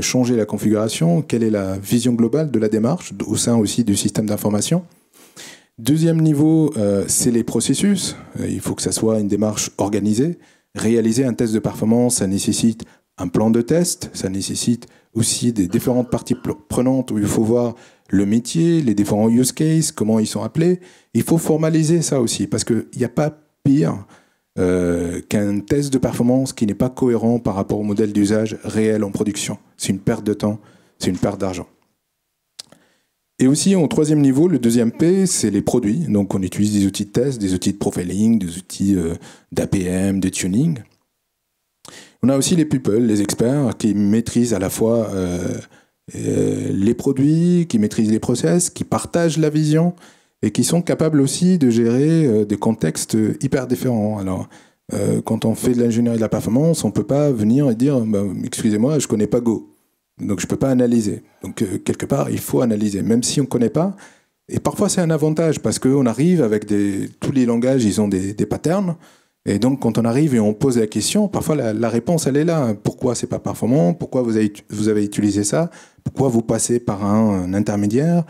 changer la configuration? Quelle est la vision globale de la démarche au sein aussi du système d'information? Deuxième niveau, c'est les processus. Il faut que ça soit une démarche organisée. Réaliser un test de performance, ça nécessite un plan de test, ça nécessite aussi des différentes parties prenantes où il faut voir le métier, les différents use cases, comment ils sont appelés. Il faut formaliser ça aussi, parce qu'il n'y a pas pire qu'un test de performance qui n'est pas cohérent par rapport au modèle d'usage réel en production. C'est une perte de temps, c'est une perte d'argent. Et aussi, au troisième niveau, le deuxième P, c'est les produits. Donc, on utilise des outils de test, des outils de profiling, des outils d'APM, de tuning. On a aussi les people, les experts, qui maîtrisent à la fois les produits, qui maîtrisent les process, qui partagent la vision et qui sont capables aussi de gérer des contextes hyper différents. Alors, quand on fait de l'ingénierie de la performance, on ne peut pas venir et dire bah, « excusez-moi, je ne connais pas Go ». Donc je ne peux pas analyser. Donc quelque part, il faut analyser, même si on ne connaît pas. Et parfois, c'est un avantage, parce qu'on arrive avec tous les langages, ils ont des patterns. Et donc, quand on arrive et on pose la question, parfois la réponse, elle est là. Pourquoi c'est pas performant? Pourquoi vous avez utilisé ça? Pourquoi vous passez par un intermédiaire?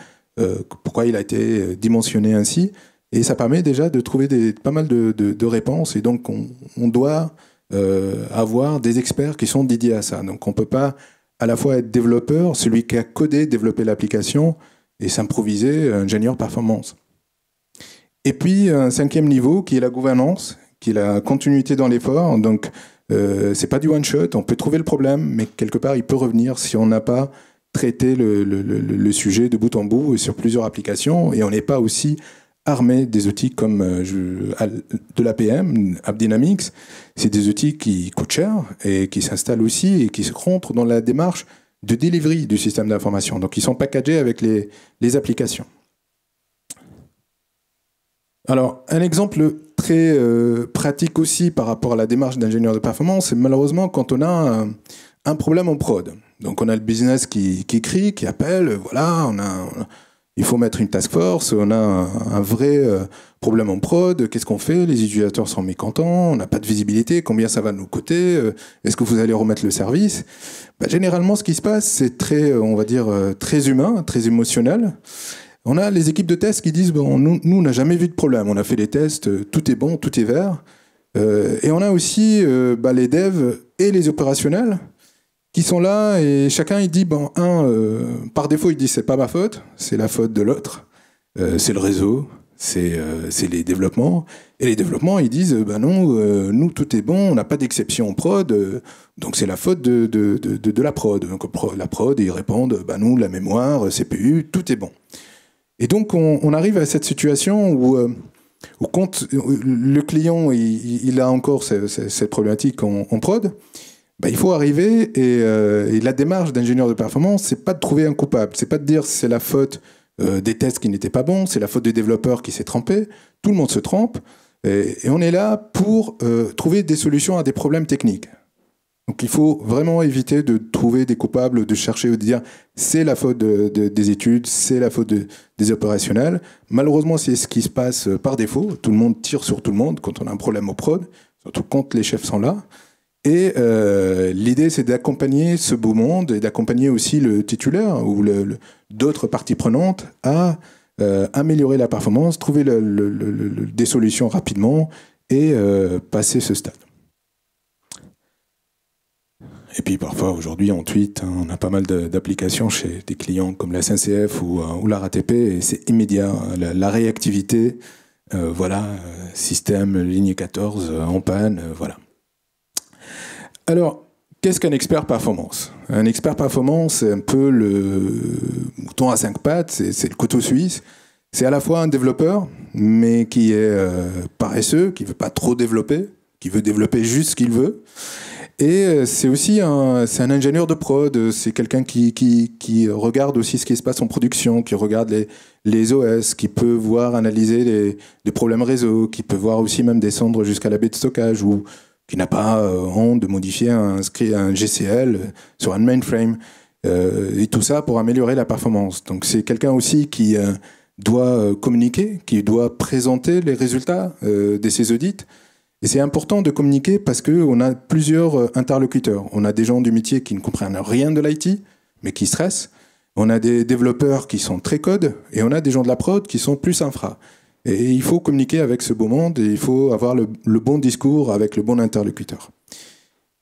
Pourquoi il a été dimensionné ainsi? Et ça permet déjà de trouver pas mal de réponses. Et donc, on doit avoir des experts qui sont dédiés à ça. Donc, on ne peut pas à la fois être développeur, celui qui a codé, développé l'application, et s'improviser ingénieur performance. Et puis, un cinquième niveau qui est la gouvernance, qui est la continuité dans l'effort. Donc, c'est pas du one-shot, on peut trouver le problème, mais quelque part, il peut revenir si on n'a pas traité le sujet de bout en bout et sur plusieurs applications, et on n'est pas aussi armé des outils comme de l'APM, AppDynamics. C'est des outils qui coûtent cher et qui s'installent aussi et qui rentrent dans la démarche de delivery du système d'information. Donc, ils sont packagés avec les applications. Alors, un exemple très pratique aussi par rapport à la démarche d'ingénieur de performance, c'est malheureusement quand on a un problème en prod. Donc, on a le business qui crie, qui appelle, voilà, il faut mettre une task force, on a un vrai problème en prod, qu'est-ce qu'on fait? Les utilisateurs sont mécontents, on n'a pas de visibilité, combien ça va nous coûter, est-ce que vous allez remettre le service? Généralement, ce qui se passe, c'est très, on va dire, très humain, très émotionnel. On a les équipes de test qui disent, bon, nous, on n'a jamais vu de problème, on a fait les tests, tout est bon, tout est vert. Et on a aussi les devs et les opérationnels qui sont là et chacun il dit bon par défaut il dit c'est pas ma faute, c'est la faute de l'autre, c'est le réseau, c'est les développements, et les développements ils disent non, nous tout est bon, on n'a pas d'exception en prod, donc c'est la faute de la prod. Donc la prod ils répondent nous la mémoire, CPU, tout est bon. Et donc on arrive à cette situation où quand le client il a encore cette problématique en prod, il faut arriver et la démarche d'ingénieur de performance, c'est pas de trouver un coupable, c'est pas de dire c'est la faute des tests qui n'étaient pas bons, c'est la faute des développeurs qui s'est trompé. Tout le monde se trompe et on est là pour trouver des solutions à des problèmes techniques. Donc il faut vraiment éviter de trouver des coupables, de chercher ou de dire c'est la faute des études, c'est la faute des opérationnels. Malheureusement, c'est ce qui se passe par défaut. Tout le monde tire sur tout le monde quand on a un problème au prod, surtout quand les chefs sont là. Et l'idée, c'est d'accompagner ce beau monde et d'accompagner aussi le titulaire ou d'autres parties prenantes à améliorer la performance, trouver des solutions rapidement et passer ce stade. Et puis parfois, aujourd'hui, en tweet, on a pas mal d'applications chez des clients comme la SNCF ou la RATP, et c'est immédiat, la réactivité, système ligne 14 en panne, voilà. Alors, qu'est-ce qu'un expert performance? Un expert performance, c'est un peu le mouton à 5 pattes, c'est le couteau suisse. C'est à la fois un développeur, mais qui est paresseux, qui ne veut pas trop développer, qui veut développer juste ce qu'il veut. Et c'est aussi un ingénieur de prod, c'est quelqu'un qui regarde aussi ce qui se passe en production, qui regarde les OS, qui peut voir, analyser les problèmes réseau, qui peut voir aussi même descendre jusqu'à la baie de stockage, ou qui n'a pas honte de modifier un GCL sur un mainframe, et tout ça pour améliorer la performance. Donc c'est quelqu'un aussi qui doit communiquer, qui doit présenter les résultats de ses audits. Et c'est important de communiquer parce qu'on a plusieurs interlocuteurs. On a des gens du métier qui ne comprennent rien de l'IT, mais qui stressent. On a des développeurs qui sont très code, et on a des gens de la prod qui sont plus infra. Et il faut communiquer avec ce beau monde, et il faut avoir le bon discours avec le bon interlocuteur.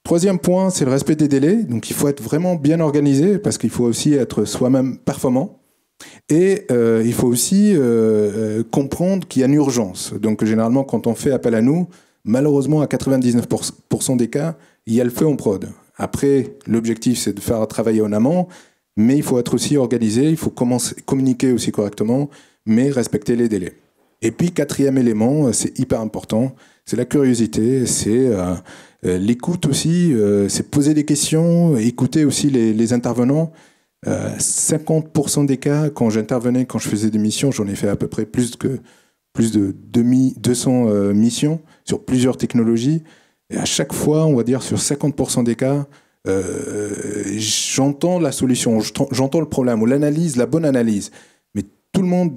Troisième point, c'est le respect des délais. Donc, il faut être vraiment bien organisé parce qu'il faut aussi être soi-même performant. Et il faut aussi comprendre qu'il y a une urgence. Donc, généralement, quand on fait appel à nous, malheureusement, à 99% des cas, il y a le feu en prod. Après, l'objectif, c'est de faire travailler en amont, mais il faut être aussi organisé, il faut communiquer aussi correctement, mais respecter les délais. Et puis, quatrième élément, c'est hyper important, c'est la curiosité, c'est l'écoute aussi, c'est poser des questions, écouter aussi les intervenants. 50% des cas, quand j'intervenais, quand je faisais des missions, j'en ai fait à peu près plus de 200 missions sur plusieurs technologies. Et à chaque fois, on va dire sur 50% des cas, j'entends la solution, j'entends le problème ou l'analyse, la bonne analyse. Mais tout le monde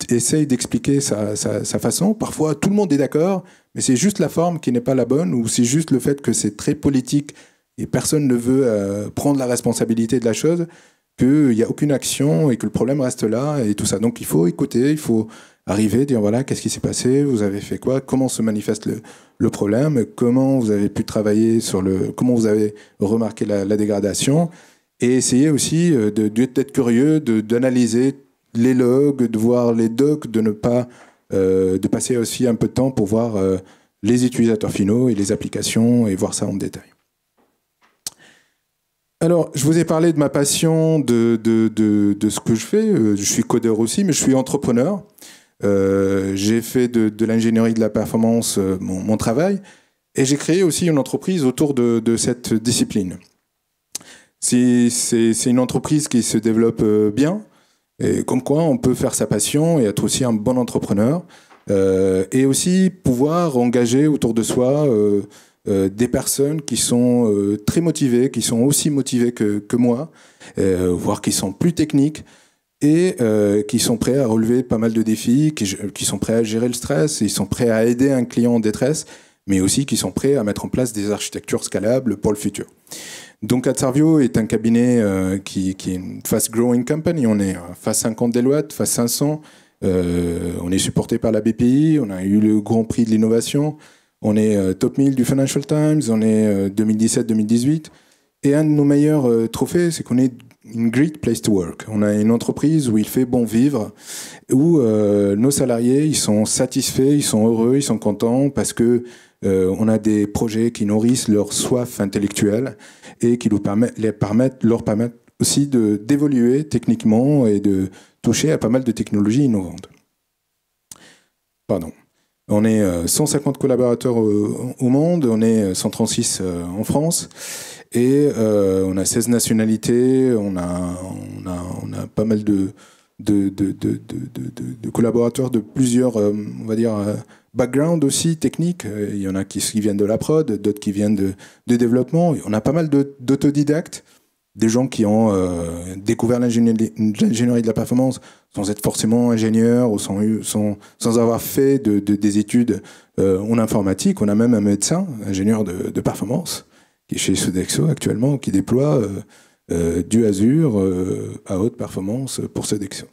essaye d'expliquer sa façon. Parfois, tout le monde est d'accord, mais c'est juste la forme qui n'est pas la bonne ou c'est juste le fait que c'est très politique et personne ne veut prendre la responsabilité de la chose, qu'il n'y a aucune action et que le problème reste là et tout ça. Donc il faut écouter, il faut arriver, dire voilà, qu'est-ce qui s'est passé, vous avez fait quoi, comment se manifeste le problème, comment vous avez pu travailler sur comment vous avez remarqué la dégradation, et essayer aussi d'être curieux, d'analyser les logs, de voir les docs, de passer aussi un peu de temps pour voir les utilisateurs finaux et les applications et voir ça en détail. Alors, je vous ai parlé de ma passion, de ce que je fais. Je suis codeur aussi, mais je suis entrepreneur. J'ai fait de l'ingénierie de la performance mon travail, et j'ai créé aussi une entreprise autour de cette discipline. C'est une entreprise qui se développe bien, et comme quoi on peut faire sa passion et être aussi un bon entrepreneur, et aussi pouvoir engager autour de soi des personnes qui sont très motivées, qui sont aussi motivées que moi, voire qui sont plus techniques, et qui sont prêts à relever pas mal de défis, qui sont prêts à gérer le stress, ils sont prêts à aider un client en détresse, mais aussi qui sont prêts à mettre en place des architectures scalables pour le futur. Donc Adservio est un cabinet qui est une fast-growing company. On est phase 50 Deloitte, phase 500. On est supporté par la BPI, on a eu le Grand Prix de l'innovation, on est top 1000 du Financial Times, on est 2017-2018. Et un de nos meilleurs trophées, c'est qu'on est une great place to work. On a une entreprise où il fait bon vivre, où nos salariés, ils sont satisfaits, ils sont heureux, ils sont contents parce que on a des projets qui nourrissent leur soif intellectuelle et qui leur permettent aussi d'évoluer techniquement et de toucher à pas mal de technologies innovantes. Pardon. On est 150 collaborateurs au monde, on est 136 en France, et on a 16 nationalités, on a pas mal de collaborateurs de plusieurs, on va dire, backgrounds aussi techniques. Il y en a qui viennent de la prod, d'autres qui viennent de développement. On a pas mal d'autodidactes, des gens qui ont découvert l'ingénierie de la performance sans être forcément ingénieurs ou sans avoir fait des études en informatique. On a même un médecin, ingénieur de performance, qui est chez Sodexo actuellement, qui déploie du Azure à haute performance pour Sodexo.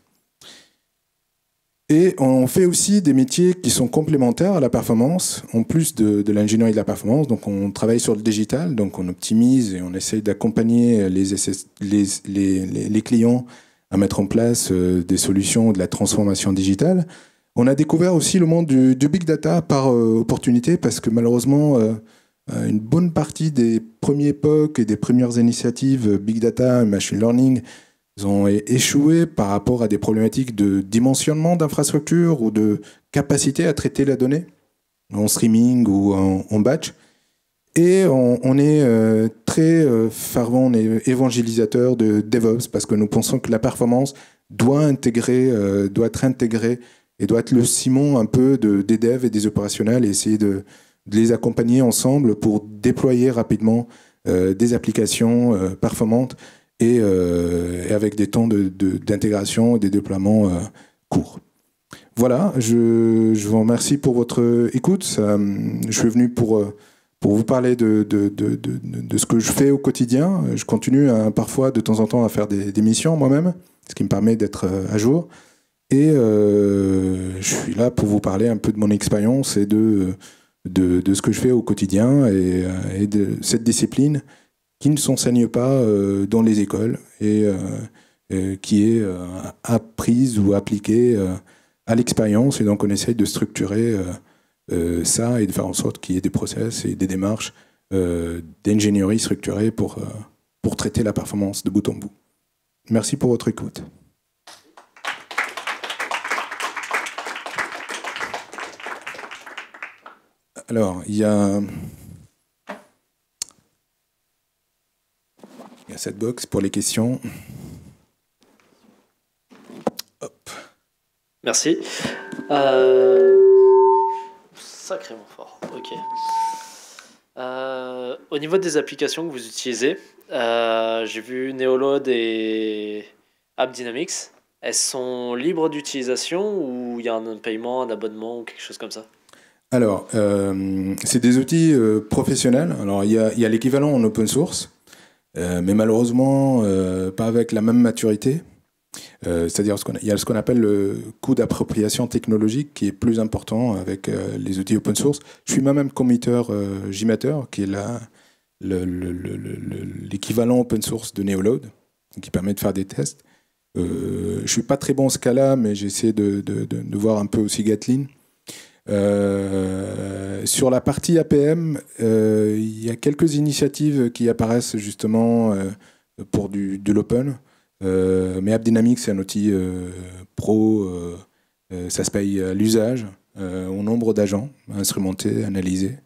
Et on fait aussi des métiers qui sont complémentaires à la performance, en plus de l'ingénierie de la performance. Donc on travaille sur le digital, donc on optimise et on essaye d'accompagner les clients à mettre en place des solutions de la transformation digitale. On a découvert aussi le monde du big data par opportunité, parce que malheureusement, une bonne partie des premiers POC et des premières initiatives big data et machine learning ont échoué par rapport à des problématiques de dimensionnement d'infrastructure ou de capacité à traiter la donnée en streaming ou en batch. Et on est très fervent, on est évangélisateur de DevOps, parce que nous pensons que la performance doit être intégrée et doit être le ciment un peu des devs et des opérationnels, et essayer de les accompagner ensemble pour déployer rapidement des applications performantes et avec des temps d'intégration et des déploiements courts. Voilà, je vous remercie pour votre écoute. Je suis venu pour vous parler de ce que je fais au quotidien. Je continue parfois de temps en temps à faire des missions moi-même, ce qui me permet d'être à jour. Et je suis là pour vous parler un peu de mon expérience et de de ce que je fais au quotidien et de cette discipline qui ne s'enseigne pas dans les écoles et qui est apprise ou appliquée à l'expérience. Et donc on essaye de structurer ça et de faire en sorte qu'il y ait des process et des démarches d'ingénierie structurée pour traiter la performance de bout en bout. Merci pour votre écoute. Alors, il y a cette box pour les questions. Hop. Merci. Sacrément fort. Ok. Au niveau des applications que vous utilisez, j'ai vu Neoload et AppDynamics. Elles sont libres d'utilisation ou il y a un paiement, un abonnement ou quelque chose comme ça? Alors, c'est des outils professionnels. Alors, il y a l'équivalent en open source, mais malheureusement, pas avec la même maturité. C'est-à-dire il y a ce qu'on appelle le coût d'appropriation technologique qui est plus important avec les outils open source. Je suis moi-même committeur JMeter, qui est l'équivalent open source de Neoload, qui permet de faire des tests. Je suis pas très bon en ce cas-là, mais j'essaie de voir un peu aussi Gatlin. Sur la partie APM, il y a quelques initiatives qui apparaissent justement pour de l'open. Mais AppDynamics, c'est un outil pro, ça se paye à l'usage, au nombre d'agents instrumentés, analysés,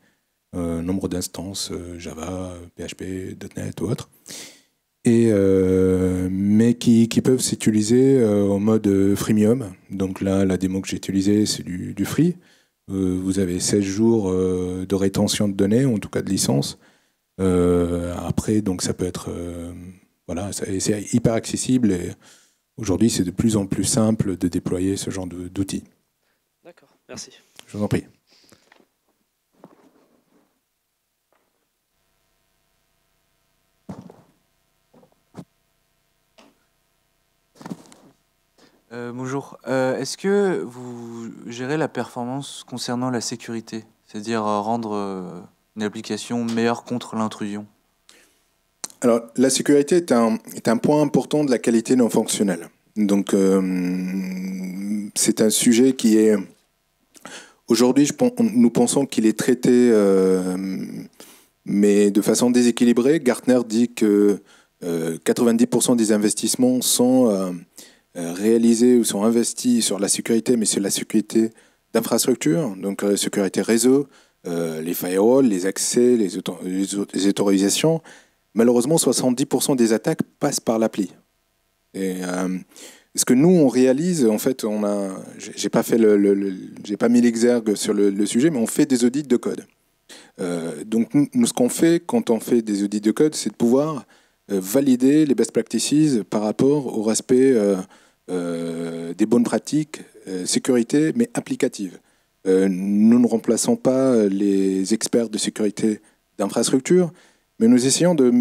nombre d'instances Java, PHP, .NET ou autre, mais qui peuvent s'utiliser en mode freemium. Donc là, la démo que j'ai utilisée, c'est du free. Vous avez 16 jours de rétention de données, en tout cas de licence. Après, donc ça peut être... voilà, c'est hyper accessible et aujourd'hui, c'est de plus en plus simple de déployer ce genre d'outils. D'accord, merci. Je vous en prie. Bonjour. Est-ce que vous gérez la performance concernant la sécurité, c'est-à-dire rendre une application meilleure contre l'intrusion? Alors, la sécurité est un point important de la qualité non fonctionnelle. Donc, c'est un sujet qui est... Aujourd'hui, nous pensons qu'il est traité, mais de façon déséquilibrée. Gartner dit que 90% des investissements sont réalisés ou sont investis sur la sécurité, mais sur la sécurité d'infrastructure, donc la sécurité réseau, les firewalls, les accès, les autorisations. Malheureusement, 70% des attaques passent par l'appli. Et ce que nous, on réalise, en fait, j'ai pas mis l'exergue sur le sujet, mais on fait des audits de code. Donc, nous, ce qu'on fait quand on fait des audits de code, c'est de pouvoir valider les best practices par rapport au respect des bonnes pratiques, sécurité, mais applicatives. Nous ne remplaçons pas les experts de sécurité d'infrastructure, mais nous essayons de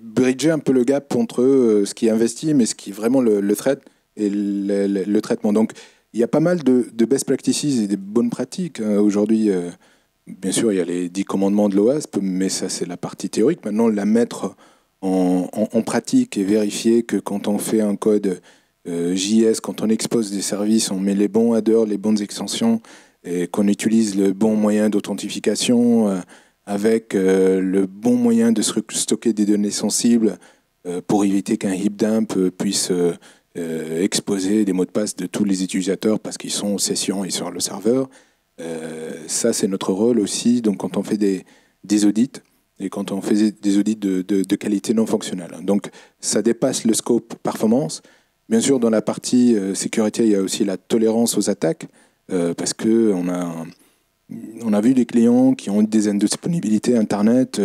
bridger un peu le gap entre ce qui est investi, mais ce qui est vraiment le threat et le traitement. Donc, il y a pas mal de best practices et des bonnes pratiques. Aujourd'hui, bien sûr, il y a les 10 commandements de l'OASP, mais ça, c'est la partie théorique. Maintenant, la mettre en pratique et vérifier que quand on fait un code JS, quand on expose des services, on met les bons headers, les bonnes extensions, et qu'on utilise le bon moyen d'authentification avec le bon moyen de stocker des données sensibles pour éviter qu'un heap dump puisse exposer des mots de passe de tous les utilisateurs parce qu'ils sont en session et sur le serveur. Ça, c'est notre rôle aussi. Donc, quand on fait des audits et quand on fait des audits de qualité non fonctionnelle. Donc, ça dépasse le scope performance. Bien sûr, dans la partie sécurité, il y a aussi la tolérance aux attaques parce qu'on a vu des clients qui ont eu des indisponibilités Internet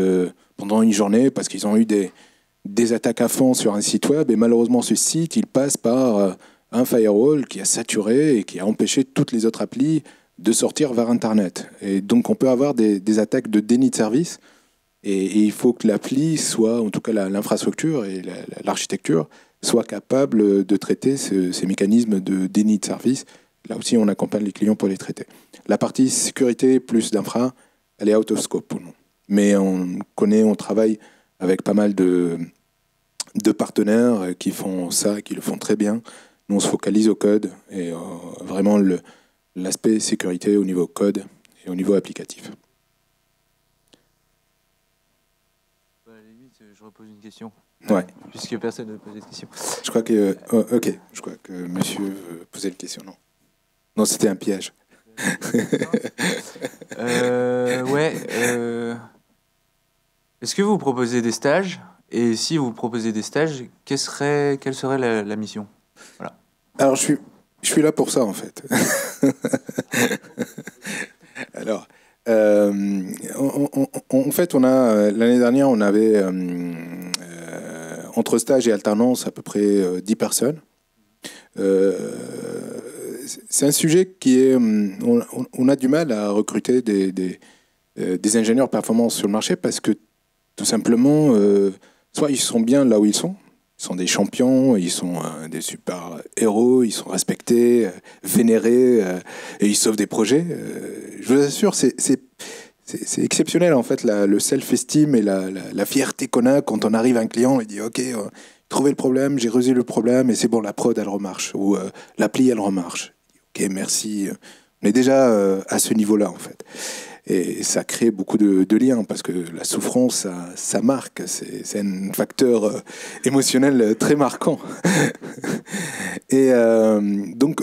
pendant une journée parce qu'ils ont eu des attaques à fond sur un site web et malheureusement ce site il passe par un firewall qui a saturé et qui a empêché toutes les autres applis de sortir vers Internet. Et donc on peut avoir des attaques de déni de service et il faut que l'appli soit, en tout cas l'infrastructure et l'architecture soit capable de traiter ces mécanismes de déni de service. Là aussi on accompagne les clients pour les traiter. La partie sécurité plus d'infra, elle est out of scope pour nous. Mais on travaille avec pas mal de partenaires qui font ça, qui le font très bien. Nous, on se focalise au code et vraiment l'aspect sécurité au niveau code et au niveau applicatif. À la limite, je repose une question. Ouais. Puisque personne ne pose de question. Je crois que je crois que monsieur veut poser une question. Non, c'était un piège. Est-ce que vous proposez des stages? Et si vous proposez des stages, quelle serait la mission? Voilà. Alors, je suis là pour ça, en fait. Alors, en fait, l'année dernière, on avait entre stage et alternance à peu près 10 personnes. C'est un sujet qui est... on a du mal à recruter des ingénieurs performance sur le marché parce que, tout simplement, soit ils sont bien là où ils sont des champions, ils sont des super héros, ils sont respectés, vénérés, et ils sauvent des projets. Je vous assure, c'est exceptionnel, en fait, le self-esteem et la fierté qu'on a quand on arrive à un client et dit « Ok, trouvé le problème, j'ai résolu le problème, et c'est bon, la prod, elle remarche. » Ou l'appli, elle remarche. Ok, merci. On est déjà à ce niveau-là, en fait. Et ça crée beaucoup de liens, parce que la souffrance, ça marque. C'est un facteur émotionnel très marquant. Et donc,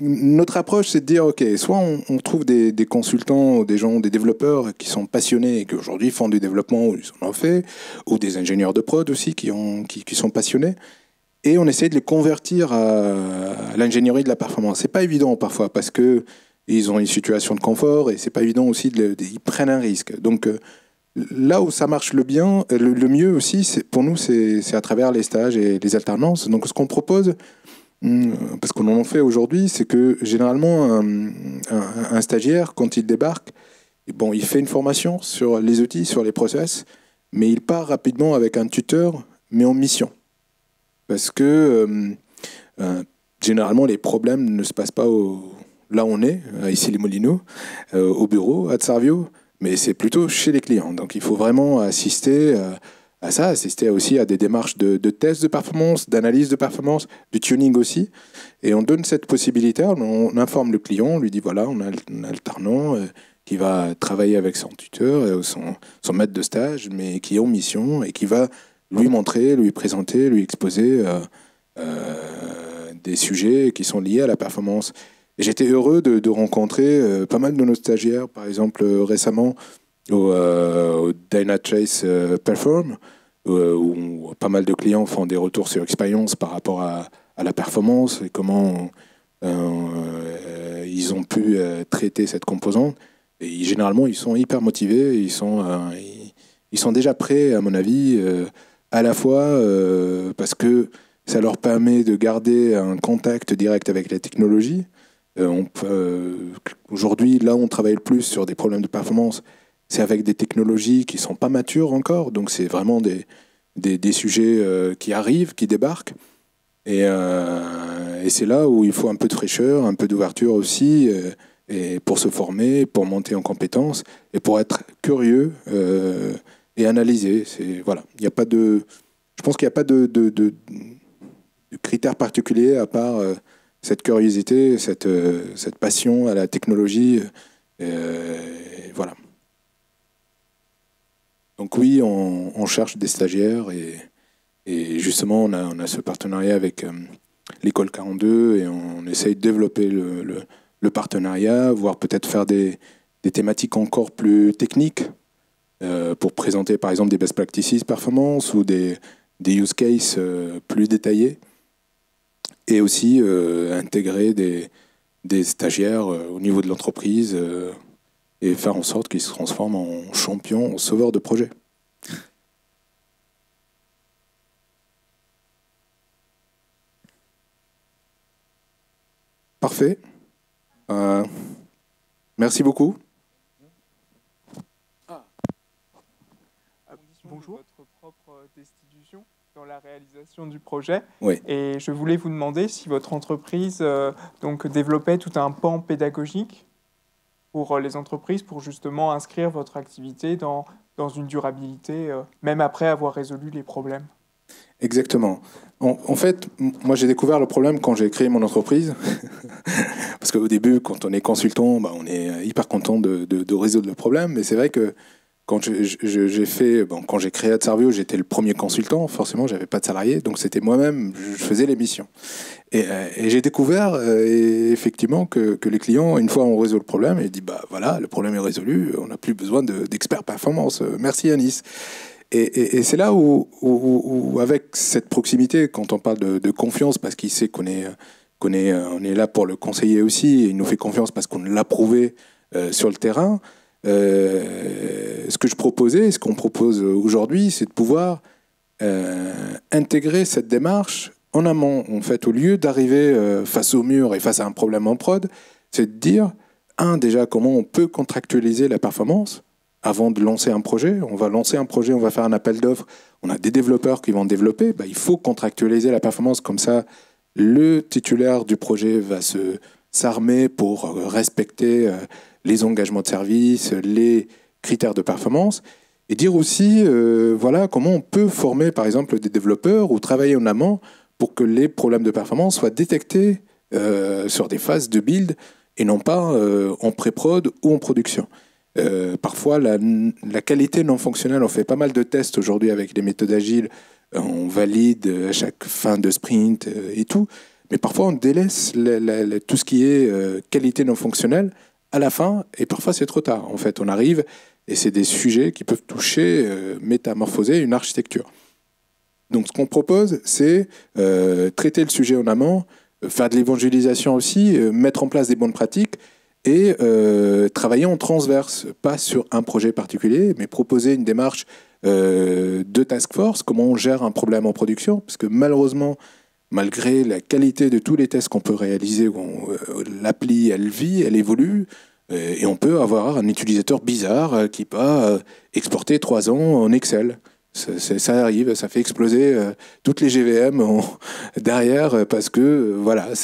notre approche, c'est de dire, OK, soit on trouve des consultants, des gens, des développeurs qui sont passionnés et qui aujourd'hui font du développement, ou ils en ont fait, ou des ingénieurs de prod aussi qui sont passionnés. Et on essaie de les convertir à l'ingénierie de la performance. C'est pas évident parfois, parce que ils ont une situation de confort et c'est pas évident aussi, ils prennent un risque. Donc là où ça marche le mieux aussi, pour nous, c'est à travers les stages et les alternances. Donc ce qu'on propose, parce qu'on en fait aujourd'hui, c'est que généralement un stagiaire, quand il débarque, bon, il fait une formation sur les outils, sur les process, mais il part rapidement avec un tuteur, mais en mission. Parce que généralement, les problèmes ne se passent pas là où on est, ici les Moulineaux, au bureau, à Tsarvio, mais c'est plutôt chez les clients. Donc il faut vraiment assister à ça, assister aussi à des démarches de tests de performance, d'analyse de performance, de tuning aussi. Et on donne cette possibilité, on informe le client, on lui dit voilà, on a un alternant qui va travailler avec son tuteur, son maître de stage, mais qui est en mission et qui va lui montrer, lui présenter, lui exposer des sujets qui sont liés à la performance. Et j'étais heureux de rencontrer pas mal de nos stagiaires, par exemple récemment au Dynatrace Perform, où pas mal de clients font des retours sur expérience par rapport à la performance et comment ils ont pu traiter cette composante. Et généralement, ils sont hyper motivés, ils sont déjà prêts, à mon avis, à la fois parce que ça leur permet de garder un contact direct avec la technologie. Aujourd'hui, là où on travaille le plus sur des problèmes de performance, c'est avec des technologies qui ne sont pas matures encore. Donc, c'est vraiment des sujets qui arrivent, qui débarquent. Et c'est là où il faut un peu de fraîcheur, un peu d'ouverture aussi, et pour se former, pour monter en compétences, et pour être curieux et analyser. Voilà. Je pense qu'il n'y a pas de critères particuliers à part cette curiosité, cette passion à la technologie. Voilà. Donc oui, on cherche des stagiaires et justement, on a ce partenariat avec l'école 42 et on essaye de développer le partenariat, voire peut-être faire des thématiques encore plus techniques pour présenter par exemple des best practices performance ou des use cases plus détaillés. Et aussi intégrer des stagiaires au niveau de l'entreprise et faire en sorte qu'ils se transforment en champions, en sauveurs de projets. Parfait. Merci beaucoup. Bonjour. Votre propre destitution dans la réalisation du projet. Oui. Et je voulais vous demander si votre entreprise donc développait tout un pan pédagogique pour les entreprises pour justement inscrire votre activité dans une durabilité, même après avoir résolu les problèmes. Exactement. En fait, moi j'ai découvert le problème quand j'ai créé mon entreprise. Parce qu'au début, quand on est consultant, on est hyper content de résoudre le problème. Mais c'est vrai que quand quand j'ai créé Adservio, j'étais le premier consultant. Forcément, j'avais pas de salarié, donc c'était moi-même, je faisais les missions. Et j'ai découvert effectivement que les clients, une fois on résout le problème, ils disent voilà, le problème est résolu, on n'a plus besoin d'experts performance. Merci Anis. Et c'est là où, avec cette proximité, quand on parle de confiance, parce qu'il sait on est là pour le conseiller aussi, et il nous fait confiance parce qu'on l'a prouvé sur le terrain. Ce que je proposais, ce qu'on propose aujourd'hui, c'est de pouvoir intégrer cette démarche en amont. En fait, au lieu d'arriver face au mur et face à un problème en prod, c'est de dire, déjà, comment on peut contractualiser la performance avant de lancer un projet. On va lancer un projet, on va faire un appel d'offres, on a des développeurs qui vont développer, il faut contractualiser la performance, comme ça, le titulaire du projet va s'armer pour respecter les engagements de service, les critères de performance, et dire aussi comment on peut former par exemple des développeurs ou travailler en amont pour que les problèmes de performance soient détectés sur des phases de build et non pas en pré-prod ou en production. Parfois, la qualité non fonctionnelle, on fait pas mal de tests aujourd'hui avec les méthodes agiles, on valide à chaque fin de sprint et tout, mais parfois on délaisse tout ce qui est qualité non fonctionnelle à la fin, et parfois c'est trop tard. En fait, on arrive, et c'est des sujets qui peuvent toucher, métamorphoser une architecture. Donc ce qu'on propose, c'est traiter le sujet en amont, faire de l'évangélisation aussi, mettre en place des bonnes pratiques, et travailler en transverse, pas sur un projet particulier, mais proposer une démarche de task force, comment on gère un problème en production, parce que malheureusement, malgré la qualité de tous les tests qu'on peut réaliser, l'appli, elle vit, elle évolue, et on peut avoir un utilisateur bizarre qui va exporter 3 ans en Excel. Ça arrive, ça fait exploser toutes les GVM derrière parce que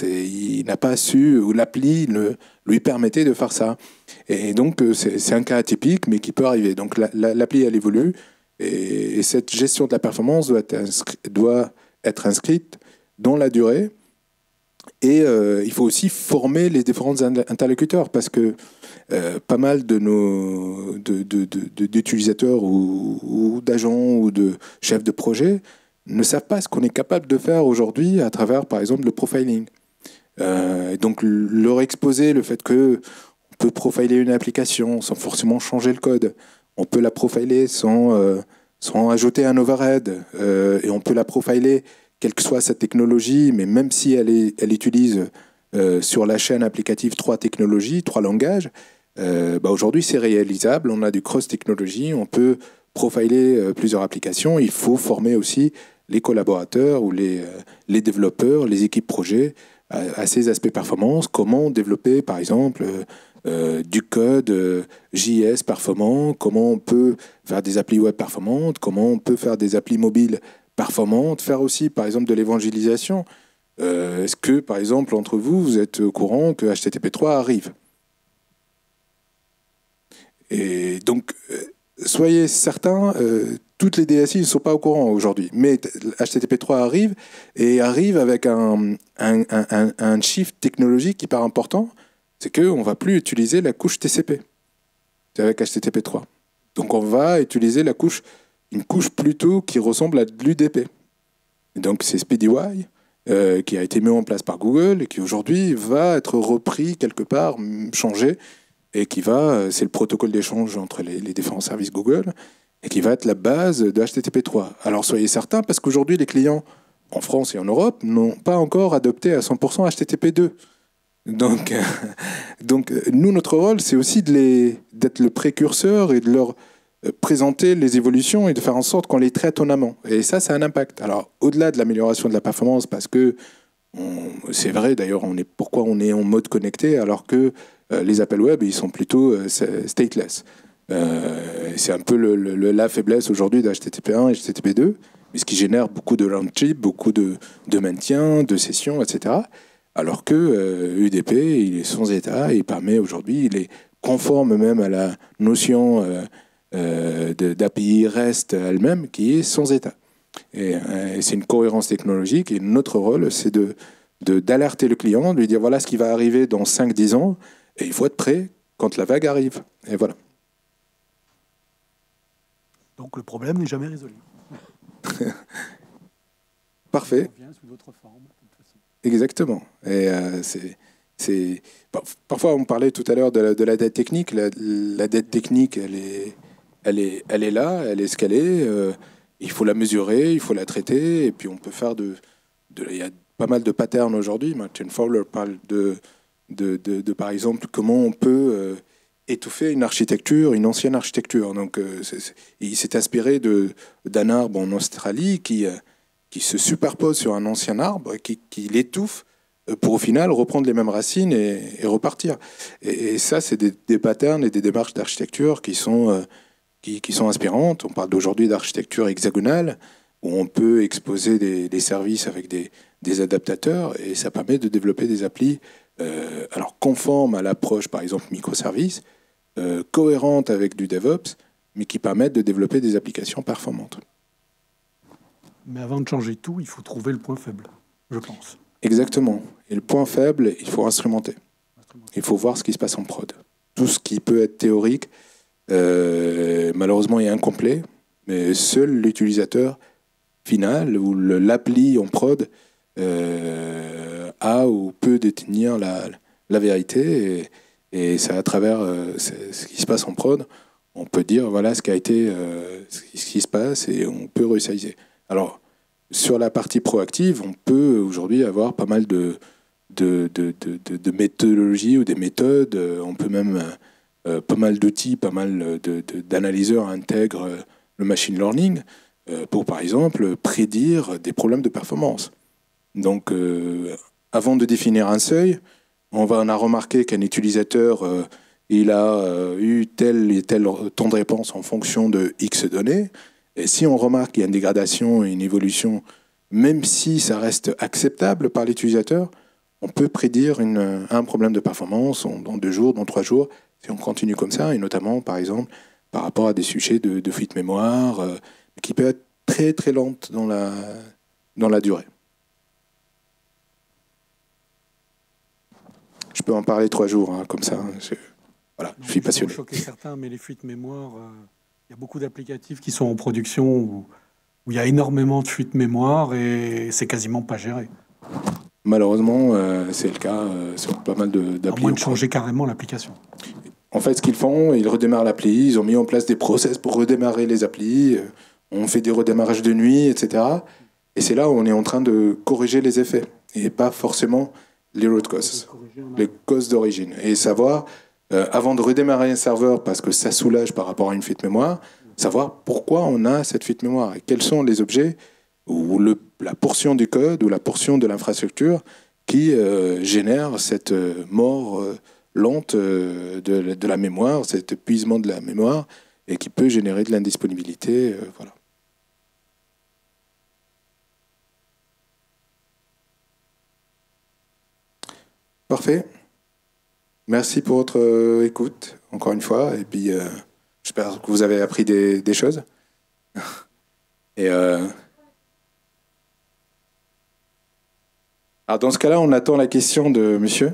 il n'a pas su, ou l'appli lui permettait de faire ça. Et donc c'est un cas atypique, mais qui peut arriver. Donc l'appli elle évolue, et cette gestion de la performance doit être inscrite dans la durée. Et il faut aussi former les différents interlocuteurs, parce que pas mal d'utilisateurs ou d'agents ou de chefs de projet ne savent pas ce qu'on est capable de faire aujourd'hui à travers, par exemple, le profiling. Donc leur exposer le fait qu'on peut profiler une application sans forcément changer le code. On peut la profiler sans ajouter un overhead. Et on peut la profiler quelle que soit sa technologie, mais même si elle utilise sur la chaîne applicative 3 technologies, 3 langages, aujourd'hui c'est réalisable, on a du cross-technologie, on peut profiler plusieurs applications. Il faut former aussi les collaborateurs ou les développeurs, les équipes projet à ces aspects performance, comment développer par exemple du code JS performant, comment on peut faire des applis web performantes, comment on peut faire des applis mobiles performantes, faire aussi par exemple de l'évangélisation. Est-ce que par exemple entre vous êtes au courant que HTTP3 arrive? Et donc soyez certains, toutes les DSI ne sont pas au courant aujourd'hui, mais HTTP3 arrive, et arrive avec un shift technologique hyper important, c'est qu'on ne va plus utiliser la couche TCP avec HTTP3. Donc on va utiliser une couche plutôt qui ressemble à de l'UDP. Et donc c'est SpeedyY qui a été mis en place par Google et qui aujourd'hui va être repris quelque part, changé, et c'est le protocole d'échange entre les différents services Google, et qui va être la base de HTTP3. Alors soyez certains, parce qu'aujourd'hui les clients en France et en Europe n'ont pas encore adopté à 100% HTTP2. Donc nous, notre rôle, c'est aussi d'être le précurseur et de leur présenter les évolutions et de faire en sorte qu'on les traite en amont. Et ça a un impact. Alors, au-delà de l'amélioration de la performance, parce que c'est vrai d'ailleurs, pourquoi on est en mode connecté alors que les appels web, ils sont plutôt stateless. C'est un peu la faiblesse aujourd'hui d'HTTP1 et HTTP2, mais ce qui génère beaucoup de round trip, beaucoup de maintien, de sessions, etc. Alors que UDP, il est sans état et il permet aujourd'hui les conforme même à la notion d'API REST elle-même, qui est sans état. Et c'est une cohérence technologique, et notre rôle, c'est d'alerter le client, de lui dire voilà ce qui va arriver dans 5-10 ans, et il faut être prêt quand la vague arrive. Et voilà. Donc le problème n'est jamais résolu. Parfait. On revient sous d'autres formes, de toute façon. Exactement. Et parfois, on parlait tout à l'heure de la dette technique. La dette technique, elle est là, elle est ce qu'elle est. Il faut la mesurer, il faut la traiter, et puis on peut faire il y a pas mal de patterns aujourd'hui. Martin Fowler parle par exemple, comment on peut étouffer une architecture, une ancienne architecture. Donc, il s'est inspiré d'un arbre en Australie qui se superpose sur un ancien arbre, qui l'étouffe pour au final reprendre les mêmes racines et repartir. Et ça, c'est des patterns et des démarches d'architecture qui sont inspirantes. On parle d'aujourd'hui d'architecture hexagonale, où on peut exposer des services avec des adaptateurs, et ça permet de développer des applis alors conformes à l'approche, par exemple, microservices, cohérentes avec du DevOps, mais qui permettent de développer des applications performantes. Mais avant de changer tout, il faut trouver le point faible, je pense. Exactement. Et le point faible, il faut instrumenter. Il faut voir ce qui se passe en prod. Tout ce qui peut être théorique, malheureusement, est incomplet, mais seul l'utilisateur final ou l'appli en prod a ou peut détenir la vérité. Et c'est à travers ce qui se passe en prod, on peut dire voilà ce qui a été, ce qui se passe, et on peut réussir. Alors, sur la partie proactive, on peut aujourd'hui avoir pas mal de méthodologies ou des méthodes. On peut même, pas mal d'outils, pas mal d'analyseurs intègrent le machine learning pour, par exemple, prédire des problèmes de performance. Donc, avant de définir un seuil, on a remarqué qu'un utilisateur, il a eu tel et tel temps de réponse en fonction de X données. Et si on remarque qu'il y a une dégradation et une évolution, même si ça reste acceptable par l'utilisateur, on peut prédire un problème de performance dans 2 jours, dans 3 jours, si on continue comme ça, et notamment, par exemple, par rapport à des sujets de fuite mémoire, qui peut être très très lente dans la durée. Je peux en parler 3 jours, hein, comme ça. Je suis passionné. Je vais choquer certains, mais les fuites mémoire, il y a beaucoup d'applicatifs qui sont en production où il y a énormément de fuites mémoire et c'est quasiment pas géré. Malheureusement, c'est le cas sur pas mal d'applis. À moins de changer carrément l'application. En fait, ce qu'ils font, ils redémarrent l'appli, ils ont mis en place des process pour redémarrer les applis, on fait des redémarrages de nuit, etc. Et c'est là où on est en train de corriger les effets, et pas forcément les root causes, les causes d'origine. Et savoir, avant de redémarrer un serveur, parce que ça soulage par rapport à une fuite mémoire, savoir pourquoi on a cette fuite mémoire, et quels sont les objets ou la portion du code ou la portion de l'infrastructure qui génère cette mort lente de la mémoire, cet épuisement de la mémoire, et qui peut générer de l'indisponibilité. Voilà. Parfait. Merci pour votre écoute, encore une fois, et puis j'espère que vous avez appris des choses. Et alors dans ce cas-là, on attend la question de monsieur.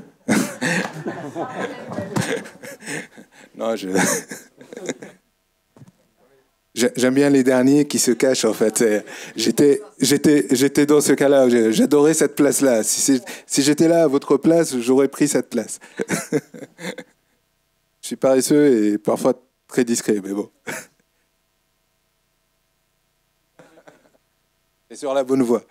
Non, j'aime bien les derniers qui se cachent, en fait. J'étais dans ce cas-là. J'adorais cette place-là. Si j'étais là à votre place, j'aurais pris cette place. Je suis paresseux et parfois très discret, mais bon. Et sur la bonne voie.